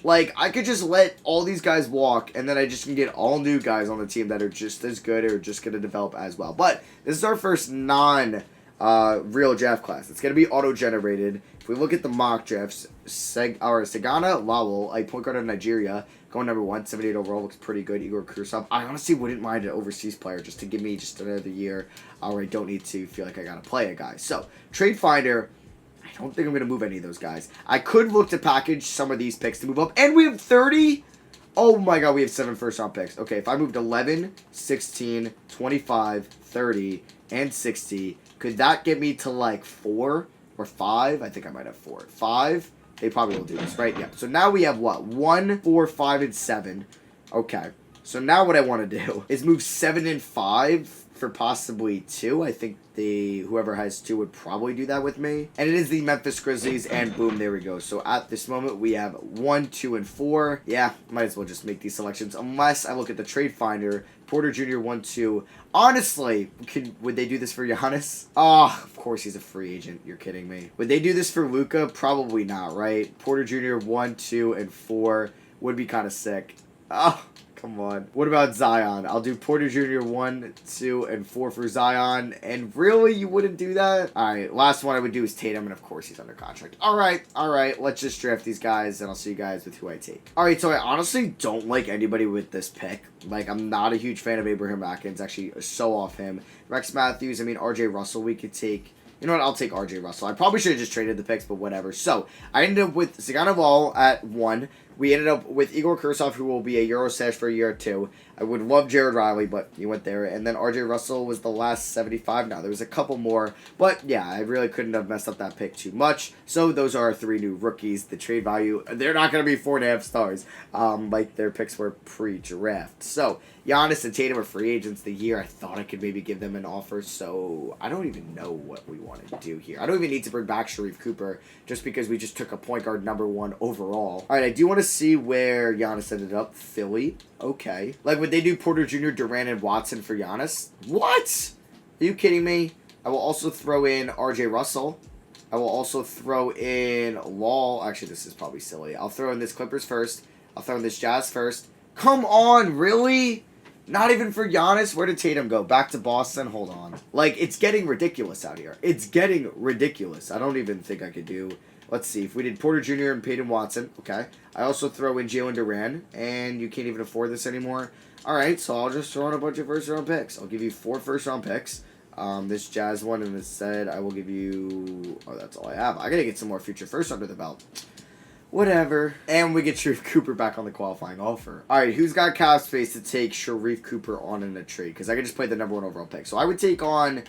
Like, I could just let all these guys walk, and then I just can get all new guys on the team that are just as good or just going to develop as well. But this is our first real draft class. It's going to be auto-generated. If we look at the mock drafts, Sagana Lawal, a point guard of Nigeria, going number 1, 78 overall, looks pretty good. Igor Kursov. I honestly wouldn't mind an overseas player just to give me just another year where I don't need to feel like I got to play a guy. So, Trade Finder, I don't think I'm going to move any of those guys. I could look to package some of these picks to move up. And we have 30? Oh my God, we have 7 first-round picks. Okay, if I moved 11, 16, 25, 30, and 60, could that get me to like 4 or 5? I think I might have 4. 5? They probably will do this, right? Yeah. So now we have what? 1, 4, 5, and 7. Okay. So now what I want to do is move 7 and 5 for possibly 2. I think whoever has 2 would probably do that with me. And it is the Memphis Grizzlies, and boom, there we go. So at this moment, we have 1, 2, and 4. Yeah, might as well just make these selections, unless I look at the trade finder. Porter Jr. 1, 2. Honestly, would they do this for Giannis? Oh, of course he's a free agent. You're kidding me. Would they do this for Luka? Probably not, right? Porter Jr. 1, 2, and 4 would be kind of sick. Oh, come on. What about Zion? I'll do Porter Jr. 1, 2, and 4 for Zion. And really, you wouldn't do that? All right, last one I would do is Tatum, and of course he's under contract. All right. Let's just draft these guys, and I'll see you guys with who I take. All right, so I honestly don't like anybody with this pick. Like, I'm not a huge fan of Abraham Atkins. Actually, so off him. Rex Matthews, I mean, RJ Russell we could take. You know what? I'll take RJ Russell. I probably should have just traded the picks, but whatever. So, I ended up with Sagana Ball at 1. We ended up with Igor Kursov, who will be a Euro stash for a year or 2. I would love Jared Riley, but he went there. And then RJ Russell was the last 75. Now, there was a couple more. But, yeah, I really couldn't have messed up that pick too much. So, those are our 3 new rookies. The trade value, they're not going to be 4.5 stars like their picks were pre-draft. So, Giannis and Tatum are free agents the year. I thought I could maybe give them an offer. So, I don't even know what we want to do here. I don't even need to bring back Sharif Cooper just because we just took a point guard number 1 overall. All right, I do want to to see where Giannis ended up. Philly. Okay. Like, would they do Porter Jr., Durant, and Watson for Giannis? What? Are you kidding me? I will also throw in R.J. Russell. I will also throw in Wall. Actually, this is probably silly. I'll throw in this Clippers first. I'll throw in this Jazz first. Come on, really? Not even for Giannis? Where did Tatum go? Back to Boston? Hold on. Like, it's getting ridiculous out here. It's getting ridiculous. I don't even think I could do... Let's see. If we did Porter Jr. and Peyton Watson, okay. I also throw in Jalen Duran, and you can't even afford this anymore. All right, so I'll just throw in a bunch of first-round picks. I'll give you 4 first-round picks. This Jazz one, and instead I will give you... Oh, that's all I have. I gotta get some more future first under the belt. Whatever. And we get Sharif Cooper back on the qualifying offer. All right, who's got cap space to take Sharif Cooper on in a trade? Because I could just play the #1 overall pick. So I would take on...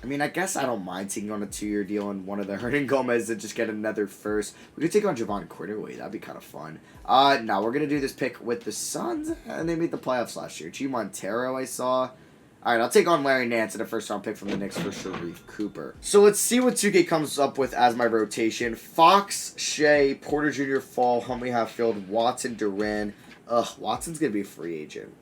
I mean, I guess I don't mind taking on a 2-year deal on one of the Hernan Gomez and just get another first. We could take on Javon Quinerly. That'd be kind of fun. Now we're going to do this pick with the Suns, and they made the playoffs last year. G. Montero, I saw. All right, I'll take on Larry Nance and a first-round pick from the Knicks for Sharif Cooper. So let's see what 2K comes up with as my rotation. Fox, Shea, Porter Jr., Fall, Huntley Hatfield, Watson, Duran. Watson's going to be a free agent.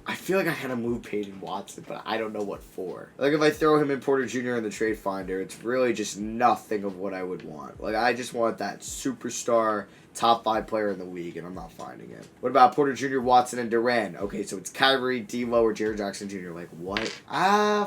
I feel like I had to move Peyton Watson, but I don't know what for. Like, if I throw him in Porter Jr. in the trade finder, it's really just nothing of what I would want. Like, I just want that superstar top 5 player in the league, and I'm not finding it. What about Porter Jr., Watson, and Durant? Okay, so it's Kyrie, D'Lo, or Jared Jackson Jr. Like, what?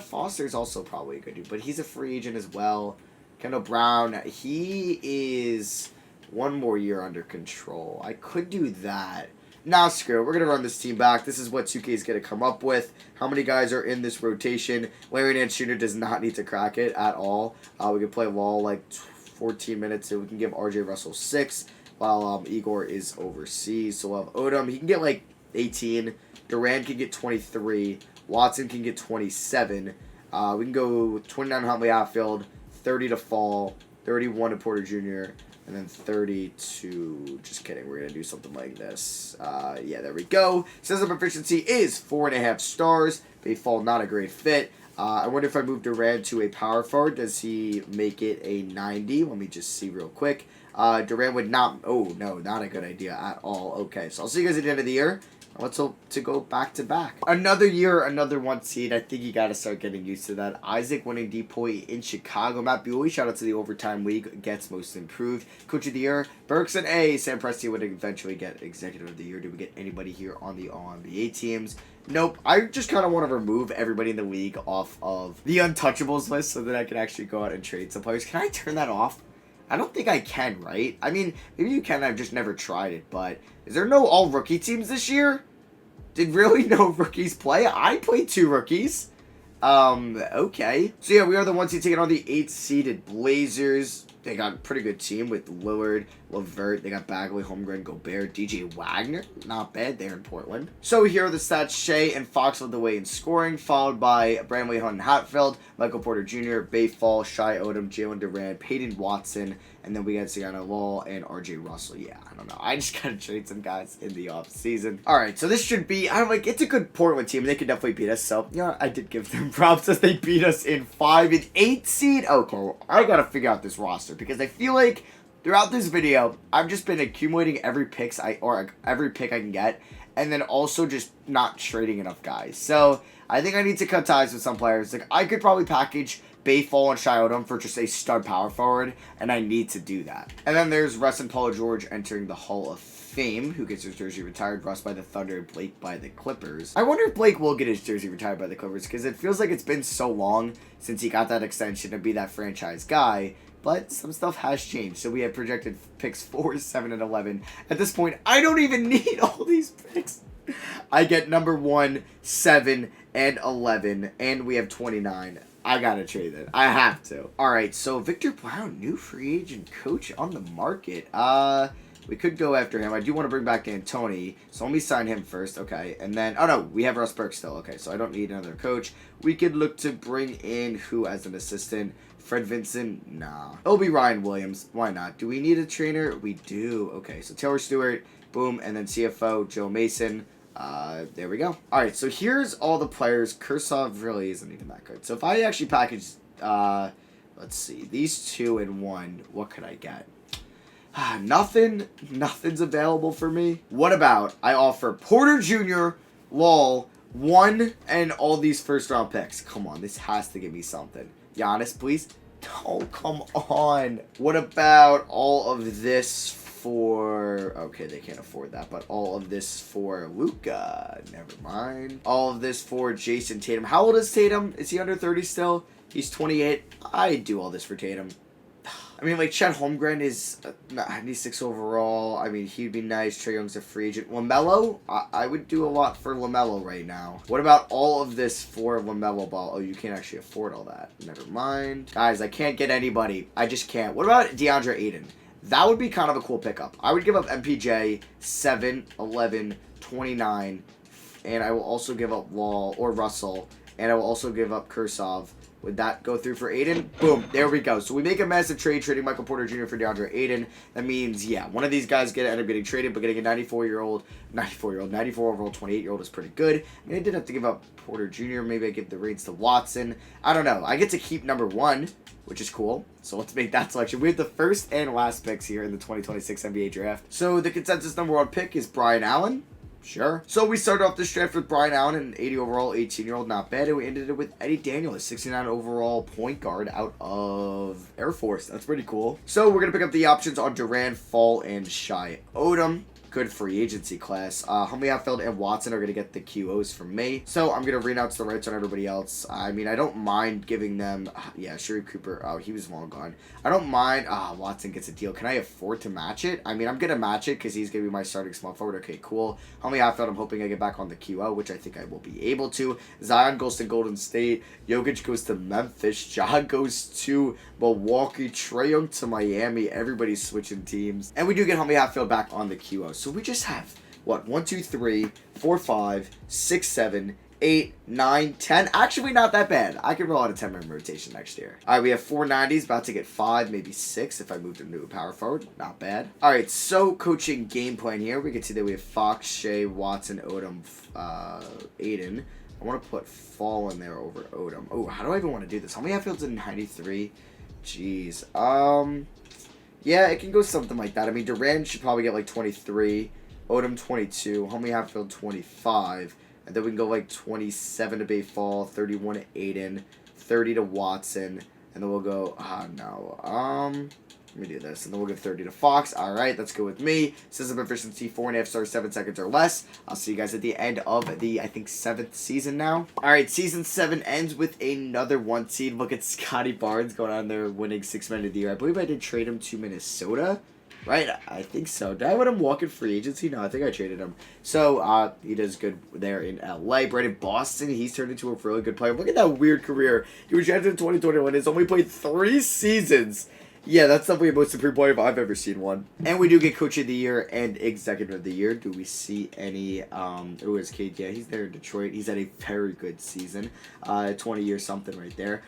Foster's also probably a good dude, but he's a free agent as well. Kendall Brown, he is 1 more year under control. I could do that. Nah, screw it. We're going to run this team back. This is what 2K is going to come up with. How many guys are in this rotation? Larry Nance Jr. does not need to crack it at all. We can play Wall like 14 minutes, and we can give R.J. Russell 6 while Igor is overseas. So we'll have Odom. He can get like 18. Durant can get 23. Watson can get 27. We can go 29 Huntley Hatfield, 30 to Fall, 31 to Porter Jr., and then 30 to... Just kidding. We're going to do something like this. Yeah, there we go. Says the proficiency is 4.5 stars. Bayfall, not a great fit. I wonder if I move Durant to a power forward, does he make it a 90? Let me just see real quick. Durant would not... Oh, no, not a good idea at all. Okay, so I'll see you guys at the end of the year. Let's hope to go back-to-back. Another year, another 1 seed. I think you got to start getting used to that. Isaac winning DPOY in Chicago. Matt Bewley, shout out to the Overtime League. Gets most improved. Coach of the year, Burks and A. Sam Presti would eventually get Executive of the Year. Did we get anybody here on the All-NBA teams? Nope. I just kind of want to remove everybody in the league off of the Untouchables list so that I can actually go out and trade some players. Can I turn that off? I don't think I can, right? I mean, maybe you can. I've just never tried it, but... Is there no all-rookie teams this year? Did really no rookies play? I played 2 rookies. Okay. So, yeah, we are the 1 seed taking on the 8th-seeded Blazers. They got a pretty good team with Lillard, LeVert. They got Bagley, Holmgren, Gobert, DJ Wagner. Not bad there in Portland. So here are the stats. Shea and Fox led the way in scoring, followed by Bramley, Hunt, and Hatfield, Michael Porter Jr., Bayfall, Shai Odom, Jalen Duran, Peyton Watson, and then we got Sienna Law and R.J. Russell. Yeah, I don't know. I just gotta trade some guys in the offseason. All right, so this should be, I'm like, it's a good Portland team. They could definitely beat us. So, yeah, I did give them props as they beat us in 5 and 8 seed. Okay, I gotta figure out this roster because I feel like throughout this video, I've just been accumulating every pick I can get, and then also just not trading enough guys. So I think I need to cut ties with some players. Like, I could probably package Bayfall and Shai Odom for just a stud power forward, and I need to do that. And then there's Russ and Paul George entering the Hall of Fame, who gets his jersey retired. Russ by the Thunder, Blake by the Clippers. I wonder if Blake will get his jersey retired by the Clippers, because it feels like it's been so long since he got that extension to be that franchise guy. But some stuff has changed. So we have projected picks 4, 7, and 11. At this point, I don't even need all these picks. I get number 1, 7, and 11. And we have 29. I gotta trade it. I have to. Alright, so Victor Brown, new free agent coach on the market. We could go after him. I do want to bring back D'Antoni, so let me sign him first. Okay, and then... Oh, no, we have Russ Burke still. Okay, so I don't need another coach. We could look to bring in who as an assistant? Fred Vincent? Nah. It'll be Ryan Williams. Why not? Do we need a trainer? We do. Okay, so Taylor Stewart, boom, and then CFO, Joe Mason. There we go. Alright, so here's all the players. Kursov really isn't even that good. So if I actually package, let's see, these 2 in 1, what could I get? Nothing's available for me. What about I offer Porter Jr., Lol, 1, and all these first round picks? Come on, this has to give me something. Giannis, please. Oh, come on. What about all of this for... Okay, they can't afford that, but all of this for Luka. Never mind. All of this for Jason Tatum. How old is Tatum? Is he under 30 still? He's 28. I'd do all this for Tatum. I mean, like, Chet Holmgren is 96 overall. I mean, he'd be nice. Trae Young's a free agent. LaMelo? I would do a lot for LaMelo right now. What about all of this for LaMelo Ball? Oh, you can't actually afford all that. Never mind. Guys, I can't get anybody. I just can't. What about DeAndre Ayton? That would be kind of a cool pickup. I would give up MPJ 7, 11, 29, and I will also give up Wall or Russell, and I will also give up Kursov. Would that go through for Aiden? Boom. There we go. So we make a massive trade, trading Michael Porter Jr. for DeAndre Ayton. That means, yeah, one of these guys end up getting traded, but getting a 94 overall, 28-year-old is pretty good. I mean, I did have to give up Porter Jr. Maybe I give the reins to Watson. I don't know. I get to keep number 1, which is cool. So let's make that selection. We have the first and last picks here in the 2026 NBA draft. So the consensus number 1 pick is Brian Allen. Sure. So we started off this draft with Brian Allen, an 80 overall, 18-year-old, not bad. And we ended it with Eddie Daniel, a 69 overall point guard out of Air Force. That's pretty cool. So we're going to pick up the options on Durant, Fall, and Shai Odom. Good free agency class. Huntley, Hatfield, and Watson are going to get the QOs from me. So I'm going to renounce the rights on everybody else. I mean, I don't mind giving them... yeah, Sharif Cooper. Oh, he was long gone. I don't mind... Watson gets a deal. Can I afford to match it? I mean, I'm going to match it because he's going to be my starting small forward. Okay, cool. Huntley, Hatfield, I'm hoping I get back on the QO, which I think I will be able to. Zion goes to Golden State. Jokic goes to Memphis. Ja goes to Milwaukee. Trae Young to Miami. Everybody's switching teams. And we do get Huntley, Hatfield back on the QO. So we just have, what, 1, 2, 3, 4, 5, 6, 7, 8, 9, 10. Actually, not that bad. I could roll out a 10-man rotation next year. All right, we have 4 90s, about to get 5, maybe 6 if I moved him to a power forward. Not bad. All right, so coaching game plan here. We can see that we have Fox, Shea, Watson, Odom, Aiden. I want to put Fall in there over Odom. Oh, how do I even want to do this? How many Hatfields in 93? Jeez. Yeah, it can go something like that. I mean, Durant should probably get like 23. Odom 22. Homie Hatfield 25. And then we can go like 27 to Bay Fall. 31 to Aiden. 30 to Watson. And then we'll go... let me do this. And then we'll give 30 to Fox. All right, that's good with me. System efficiency, 4.5 stars, 7 seconds or less. I'll see you guys at the end of the, I think, 7th season now. All right, season 7 ends with another 1 seed. Look at Scotty Barnes going on there winning 6 men of the year. I believe I did trade him to Minnesota. Right? I think so. Did I let him walk in free agency? No, I think I traded him. So, he does good there in LA. Brandon Boston, he's turned into a really good player. Look at that weird career. He was drafted in 2021. He's only played 3 seasons. Yeah, that's definitely the most improved player if I've ever seen one. And we do get Coach of the Year and Executive of the Year. Do we see any, who is Cade? Yeah, he's there in Detroit. He's had a very good season. 20 years something right there.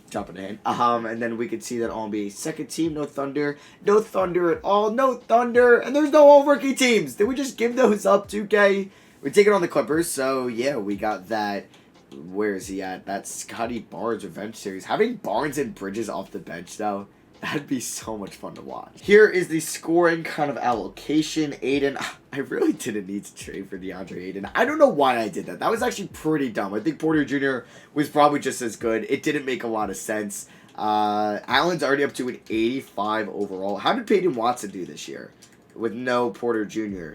Jumping in. And then we can see that all NBA second team. No Thunder. No Thunder at all. No Thunder. And there's no all rookie teams. Did we just give those up, 2K? We're taking on the Clippers. So, yeah, we got that. Where is he at? That Scotty Barnes Revenge Series. Having Barnes and Bridges off the bench, though. That'd be so much fun to watch. Here is the scoring kind of allocation. Aiden, I really didn't need to trade for DeAndre Aiden. I don't know why I did that. That was actually pretty dumb. I think Porter Jr. was probably just as good. It didn't make a lot of sense. Allen's already up to an 85 overall. How did Peyton Watson do this year with no Porter Jr.?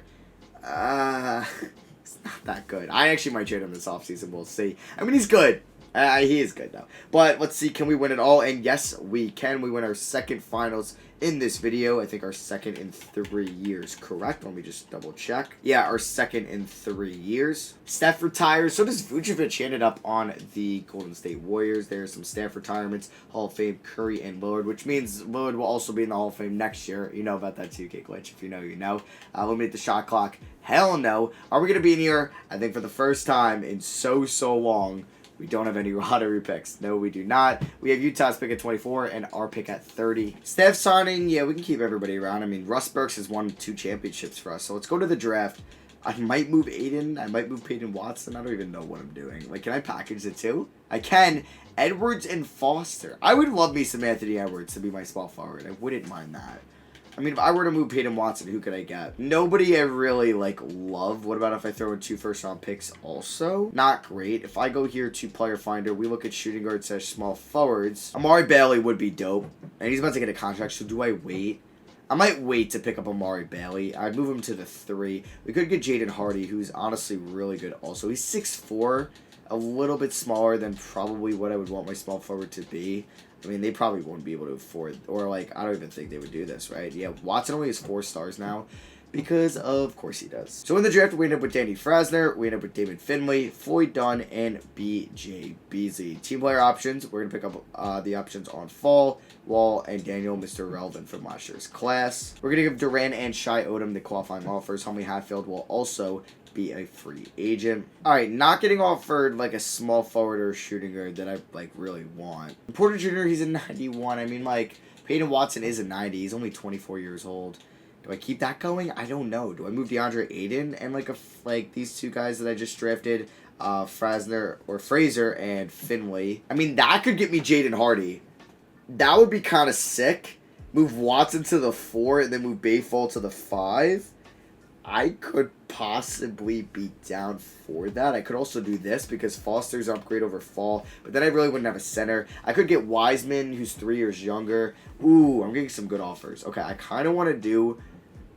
It's not that good. I actually might trade him this offseason. We'll see. I mean, he's good. He is good, though. But let's see, can we win it all? And yes, we can. We win our second finals in this video. I think our second in 3 years, correct? Let me just double check. Yeah, our second in 3 years. Steph retires. So does Vucevic. He ended up on the Golden State Warriors. There's some Steph retirements. Hall of Fame, Curry and Lillard, which means Lillard will also be in the Hall of Fame next year. You know about that 2K glitch. If you know, you know. Eliminate the shot clock. Hell no. Are we going to be in here? I think for the first time in so long. We don't have any lottery picks. No, we do not. We have Utah's pick at 24 and our pick at 30. Steph signing, yeah, we can keep everybody around. I mean, Russ Burks has won 2 championships for us. So let's go to the draft. I might move Aiden. I might move Peyton Watson. I don't even know what I'm doing. Like, can I package the 2? I can. Edwards and Foster. I would love me some Anthony Edwards to be my small forward. I wouldn't mind that. I mean, if I were to move Peyton Watson, who could I get? Nobody I really, like, love. What about if I throw in 2 first-round picks also? Not great. If I go here to player finder, we look at shooting guards / small forwards. Amari Bailey would be dope. And he's about to get a contract, so do I wait? I might wait to pick up Amari Bailey. I'd move him to the 3. We could get Jaden Hardy, who's honestly really good also. He's 6'4", a little bit smaller than probably what I would want my small forward to be. I mean, they probably won't be able to afford, or like, I don't even think they would do this, right? Yeah, Watson only has 4 stars now, because of course he does. So in the draft, we end up with Danny Frasner, we end up with David Finley, Floyd Dunn, and BJ Beasley. Team player options, we're going to pick up the options on Fall, Wall, and Daniel, Mr. Relevant from last year's class. We're going to give Duran and Shai Odom the qualifying offers. Homie Hatfield will also be a free agent. Alright, not getting offered like a small forward or shooting guard that I like really want. Porter Jr., he's a 91. I mean, like, Peyton Watson is a 90. He's only 24 years old. Do I keep that going? I don't know. Do I move DeAndre Ayton and like these 2 guys that I just drafted, Fraser and Finley? I mean, that could get me Jaden Hardy. That would be kind of sick. Move Watson to the 4 and then move Bayfall to the 5. I could possibly be down for that. I could also do this because Foster's upgrade over Fall, but then I really wouldn't have a center. I could get Wiseman, who's 3 years younger. Ooh, I'm getting some good offers. Okay, I kind of want to do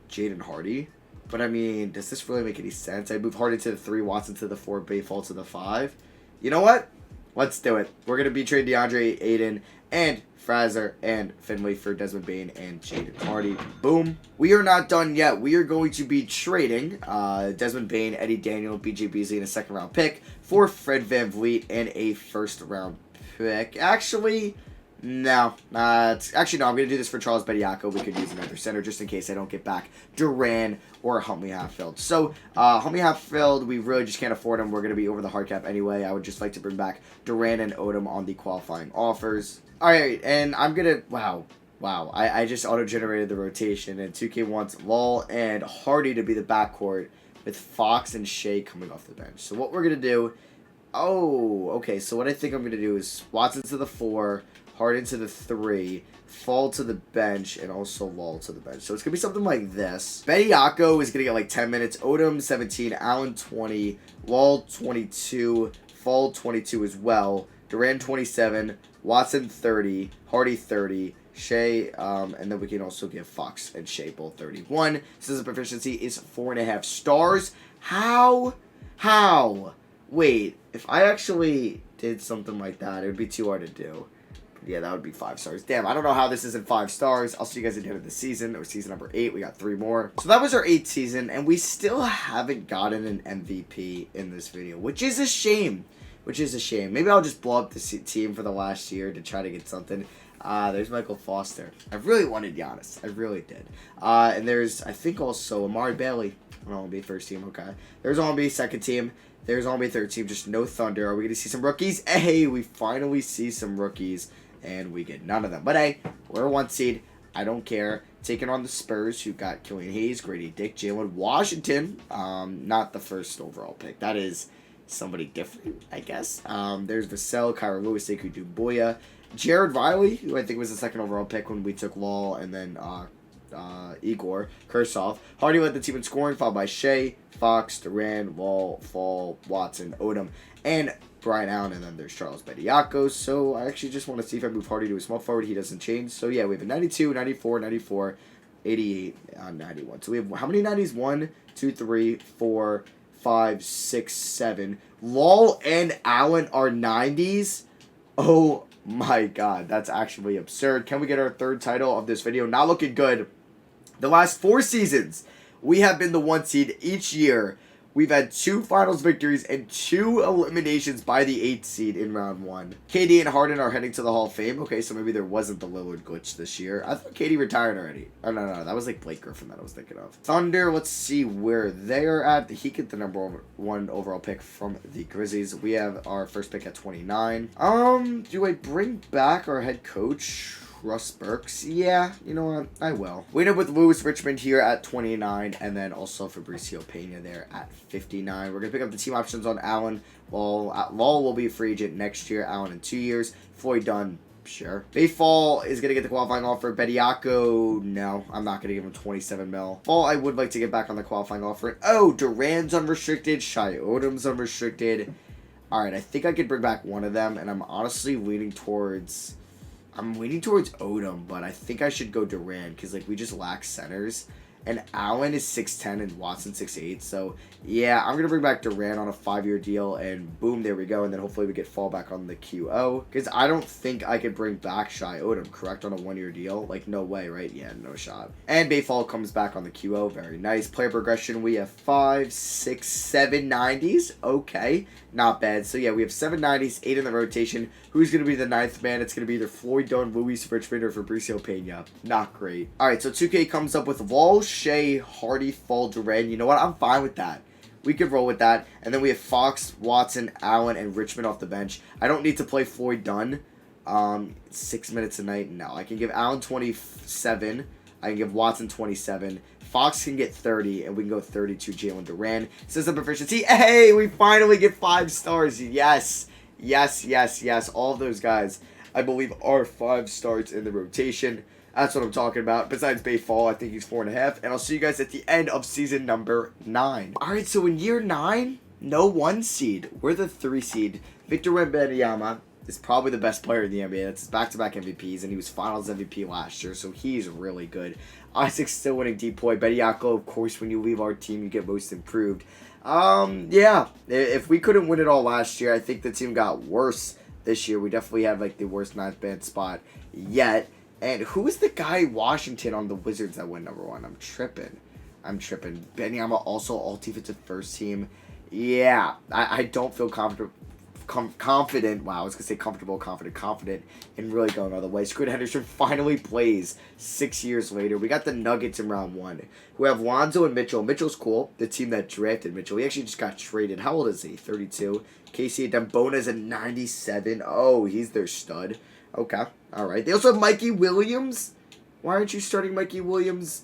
Jaden Hardy, but I mean, does this really make any sense? I move Hardy to the 3, Watson to the 4, Bayfall to the 5. You know what? Let's do it. We're going to be trading DeAndre Ayton and Fraser and Finley for Desmond Bane and Jaden Hardy. Boom. We are not done yet. We are going to be trading Desmond Bane, Eddie Daniel, BJ Beasley, and a 2nd-round pick for Fred VanVleet and a 1st-round pick. Actually, no. Actually, no. I'm going to do this for Charles Bediako. We could use another center just in case I don't get back Duran or Huntley Hatfield. So, Huntley Hatfield, we really just can't afford him. We're going to be over the hard cap anyway. I would just like to bring back Duran and Odom on the qualifying offers. Alright, and I'm going to... Wow. I just auto-generated the rotation, and 2K wants Lal and Hardy to be the backcourt with Fox and Shea coming off the bench. So what we're going to do... Oh, okay. So what I think I'm going to do is Watson to the 4, Harden to the 3, Fall to the bench, and also Lal to the bench. So it's going to be something like this. Bediako is going to get like 10 minutes. Odom 17, Allen 20, Lal 22, Fall 22 as well. Duran 27, Watson 30, Hardy 30, Shea, and then we can also give Fox and Shea both 31. Says the proficiency is 4.5 stars. How? Wait, if I actually did something like that, it would be too hard to do. Yeah, that would be 5 stars. Damn, I don't know how this isn't 5 stars. I'll see you guys at the end of the season, or season number 8. We got 3 more. So that was our 8th season, and we still haven't gotten an MVP in this video, which is a shame. Maybe I'll just blow up the team for the last year to try to get something. There's Michael Foster. I really wanted Giannis. I really did. And there's, I think, also Amari Bailey. I don't want to be 1st team, okay. There's only be 2nd team. There's only 3rd team, just no Thunder. Are we going to see some rookies? Hey, we finally see some rookies, and we get none of them. But hey, we're a 1 seed. I don't care. Taking on the Spurs, who got Killian Hayes, Grady Dick, Jalen Washington. Not the 1st overall pick. That is somebody different, I guess. There's Vassell, Kyra Lewis, Sekou Duboya, Jared Riley, who I think was the 2nd overall pick when we took Lal, and then Igor Kursov. Hardy led the team in scoring, followed by Shea, Fox, Duran, Wall, Fall, Watson, Odom, and Brian Allen, and then there's Charles Bediako. So I actually just want to see if I move Hardy to a small forward. He doesn't change. So yeah, we have a 92, 94, 94, 88, 91. So we have how many 90s? 1, 2, 3, 4, 5, 6, 7. Lal and Allen are 90s. Oh my god, that's actually absurd. Can we get our 3rd title of this video? Not looking good. The last 4 seasons, we have been the 1 seed each year. We've had 2 finals victories and 2 eliminations by the 8th seed in round 1. KD and Harden are heading to the Hall of Fame. Okay, so maybe there wasn't the Lillard glitch this year. I thought KD retired already. Oh, no. That was like Blake Griffin that I was thinking of. Thunder, let's see where they're at. He get the number 1 overall pick from the Grizzlies. We have our 1st pick at 29. Do I bring back our head coach? Russ Burks. Yeah, you know what? I will. We end up with Lewis Richmond here at 29, and then also Fabricio Pena there at 59. We're going to pick up the team options on Allen. Lal will be a free agent next year. Allen in 2 years. Floyd Dunn, Sure. Bayfall is going to get the qualifying offer. Bediako, no. I'm not going to give him 27 mil. Fall, I would like to get back on the qualifying offer. Oh, Duran's unrestricted. Shai Odom's unrestricted. Alright, I think I could bring back one of them, and I'm honestly leaning towards... I'm leaning towards Odom, but I think I should go Duran, because, like, we just lack centers. And Allen is 6'10", and Watson 6'8", so, yeah, I'm going to bring back Duran on a 5-year deal, and boom, there we go, and then hopefully we get Fall back on the QO, because I don't think I could bring back Shai Odom, correct, on a 1-year deal? Like, no way, right? Yeah, no shot. And Bayfall comes back on the QO, very nice. Player progression, we have 5, 6, 7 90s, okay, not bad. So, yeah, we have 7 90s, 8 in the rotation. Who's going to be the 9th man? It's going to be either Floyd Dunn, Luis Richmond, or Fabricio Pena. Not great. All right, so 2K comes up with Wall, Shea, Hardy, Fall, Duran. You know what? I'm fine with that. We could roll with that. And then we have Fox, Watson, Allen, and Richmond off the bench. I don't need to play Floyd Dunn. 6 minutes a night. No, I can give Allen 27. I can give Watson 27. Fox can get 30, and we can go 32 Jalen Duran. System proficiency. Hey, we finally get 5 stars. Yes. Yes, yes, yes. All of those guys, I believe, are 5 stars in the rotation. That's what I'm talking about. Besides Bayfall, I think he's 4.5. And I'll see you guys at the end of season number 9. Alright, so in year 9, no 1 seed. We're the 3 seed. Victor Wembanyama is probably the best player in the NBA. That's his back-to-back MVPs, and he was Finals MVP last year, so he's really good. Isaac's still winning Depoy. Bediako, of course, when you leave our team, you get most improved. Yeah, if we couldn't win it all last year, I think the team got worse this year. We definitely had, like, the worst 9th man spot yet. And who is the guy Washington on the Wizards that went number 1? I'm tripping. Wembanyama also all defensive first team. Yeah, I don't feel confident. Wow, I was going to say comfortable, confident, and really going all the way. Squid Henderson finally plays 6 years later. We got the Nuggets in round 1, who have Lonzo and Mitchell. Mitchell's cool, the team that drafted Mitchell. He actually just got traded. How old is he? 32. Casey Dembona's at 97. Oh, he's their stud. Okay, all right. They also have Mikey Williams. Why aren't you starting Mikey Williams?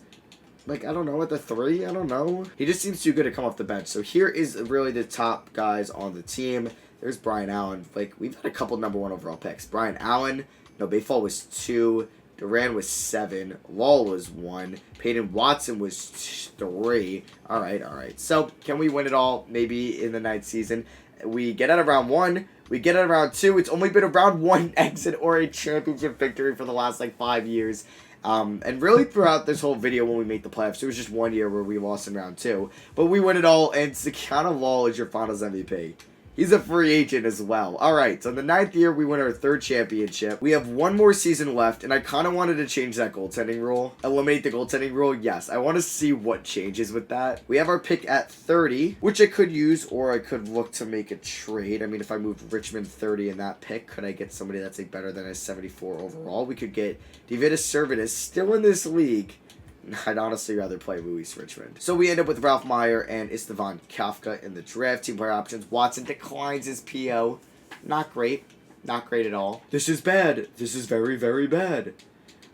Like, I don't know, at the 3? I don't know. He just seems too good to come off the bench. So here is really the top guys on the team. There's Brian Allen. Like, we've had a couple number 1 overall picks. Brian Allen, no, Bayfall was 2. Duran was 7. Lowell was 1. Peyton Watson was 3. All right. So, can we win it all? Maybe in the 9th season. We get out of round 1. We get out of round 2. It's only been a round 1 exit or a championship victory for the last, like, 5 years. And really throughout this whole video when we make the playoffs, it was just 1 year where we lost in round 2. But we win it all, and Sakana Lowell is your Finals MVP. He's a free agent as well. Alright, so in the 9th year, we win our 3rd championship. We have 1 more season left, and I kind of wanted to change that goaltending rule. Eliminate the goaltending rule, yes. I want to see what changes with that. We have our pick at 30, which I could use, or I could look to make a trade. I mean, if I moved Richmond 30 in that pick, could I get somebody that's like better than a 74 overall? We could get Davidas Servatis still in this league. I'd honestly rather play Luis Richmond. So we end up with Ralph Meyer and Istvan Kafka in the draft. Team player options. Watson declines his PO. Not great. Not great at all. This is bad. This is very, very bad.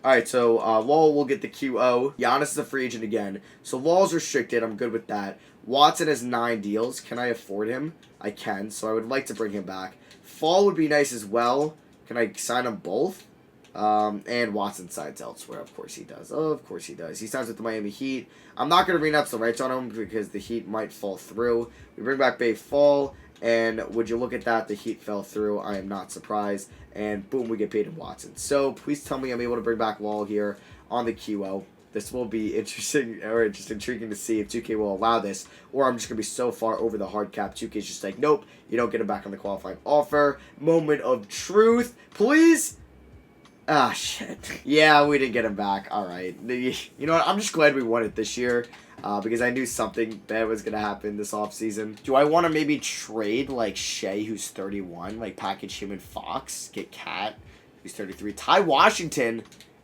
Alright, so Lowell will get the QO. Giannis is a free agent again. So Lowell's restricted. I'm good with that. Watson has 9 deals. Can I afford him? I can, so I would like to bring him back. Fall would be nice as well. Can I sign them both? And Watson signs elsewhere. Of course he does. Of course he does. He signs with the Miami Heat. I'm not going to renounce the rights on him because the Heat might fall through. We bring back Bay Fall, and would you look at that? The Heat fell through. I am not surprised. And boom, we get paid in Watson. So please tell me I'm able to bring back Wall here on the QO. This will be interesting, or just intriguing to see if 2K will allow this, or I'm just going to be so far over the hard cap. 2K's just like, nope, you don't get him back on the qualifying offer. Moment of truth, please. Ah, shit. Yeah, we didn't get him back. All right. You know what? I'm just glad we won it this year because I knew something bad was going to happen this offseason. Do I want to maybe trade, like, Shea, who's 31, like, package him and Fox, get Cat, who's 33, Ty Washington,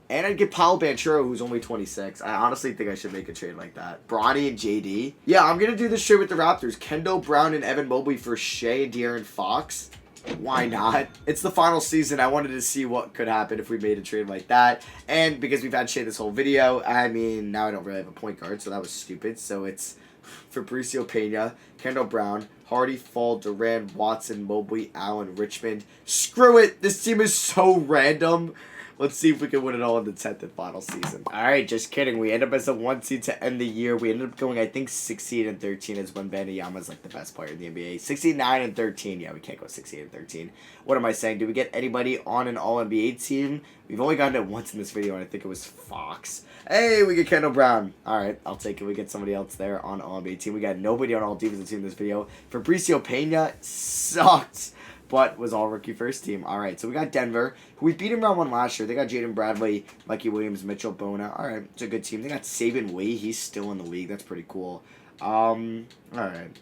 and I'd get Paolo Banchero, who's only 26. I honestly think I should make a trade like that. Bronny and JD. Yeah, I'm going to do this trade with the Raptors. Kendall Brown and Evan Mobley for Shea and De'Aaron Fox. Why not? It's the final season. I wanted to see what could happen if we made a trade like that. And because we've had Shea this whole video, I mean, now I don't really have a point guard, so that was stupid. So it's Fabricio Pena, Kendall Brown, Hardy, Fall, Durant, Watson, Mobley, Allen, Richmond. Screw it. This team is so random. Let's see if we can win it all in the 10th and final season. Alright, just kidding. We end up as a 1 seed to end the year. We ended up going, I think, 16 and 13 is when Baniyama's like the best player in the NBA. 69 and 13. Yeah, we can't go 16 and 13. What am I saying? Do we get anybody on an All-NBA team? We've only gotten it once in this video, and I think it was Fox. Hey, we get Kendall Brown. Alright, I'll take it. We get somebody else there on All-NBA team. We got nobody on all defensive team in this video. Fabricio Pena sucked, but was all rookie first team. Alright, so we got Denver, who we beat in round 1 last year. They got Jaden Bradley, Mikey Williams, Mitchell Bona. Alright, it's a good team. They got Saban Wee. He's still in the league. That's pretty cool. Alright,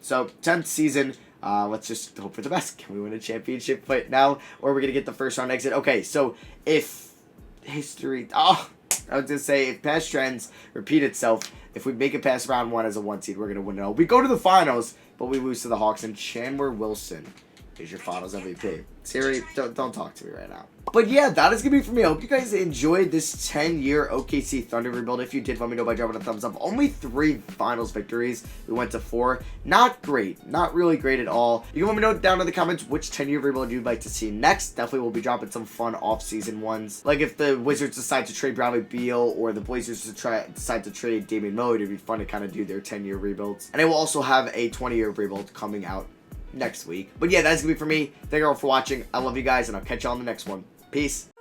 so 10th season. Let's just hope for the best. Can we win a championship fight now, or are we going to get the first round exit? Okay, so if history... I was going to say, if past trends repeat itself, if we make it past round 1 as a 1 seed, we're going to win it all. We go to the finals, but we lose to the Hawks, and Chandler Wilson is your finals MVP. Siri, don't talk to me right now. But yeah, that is going to be for me. I hope you guys enjoyed this 10-year OKC Thunder rebuild. If you did, let me know by dropping a thumbs up. Only 3 finals victories. We went to 4. Not great. Not really great at all. You can let me know down in the comments which 10-year rebuild you'd like to see next. Definitely will be dropping some fun off-season ones. Like if the Wizards decide to trade Bradley Beal or the Blazers decide to trade Damian Lillard, it'd be fun to kind of do their 10-year rebuilds. And I will also have a 20-year rebuild coming out next week. But yeah, that's going to be for me. Thank you all for watching. I love you guys, and I'll catch you on the next one. Peace.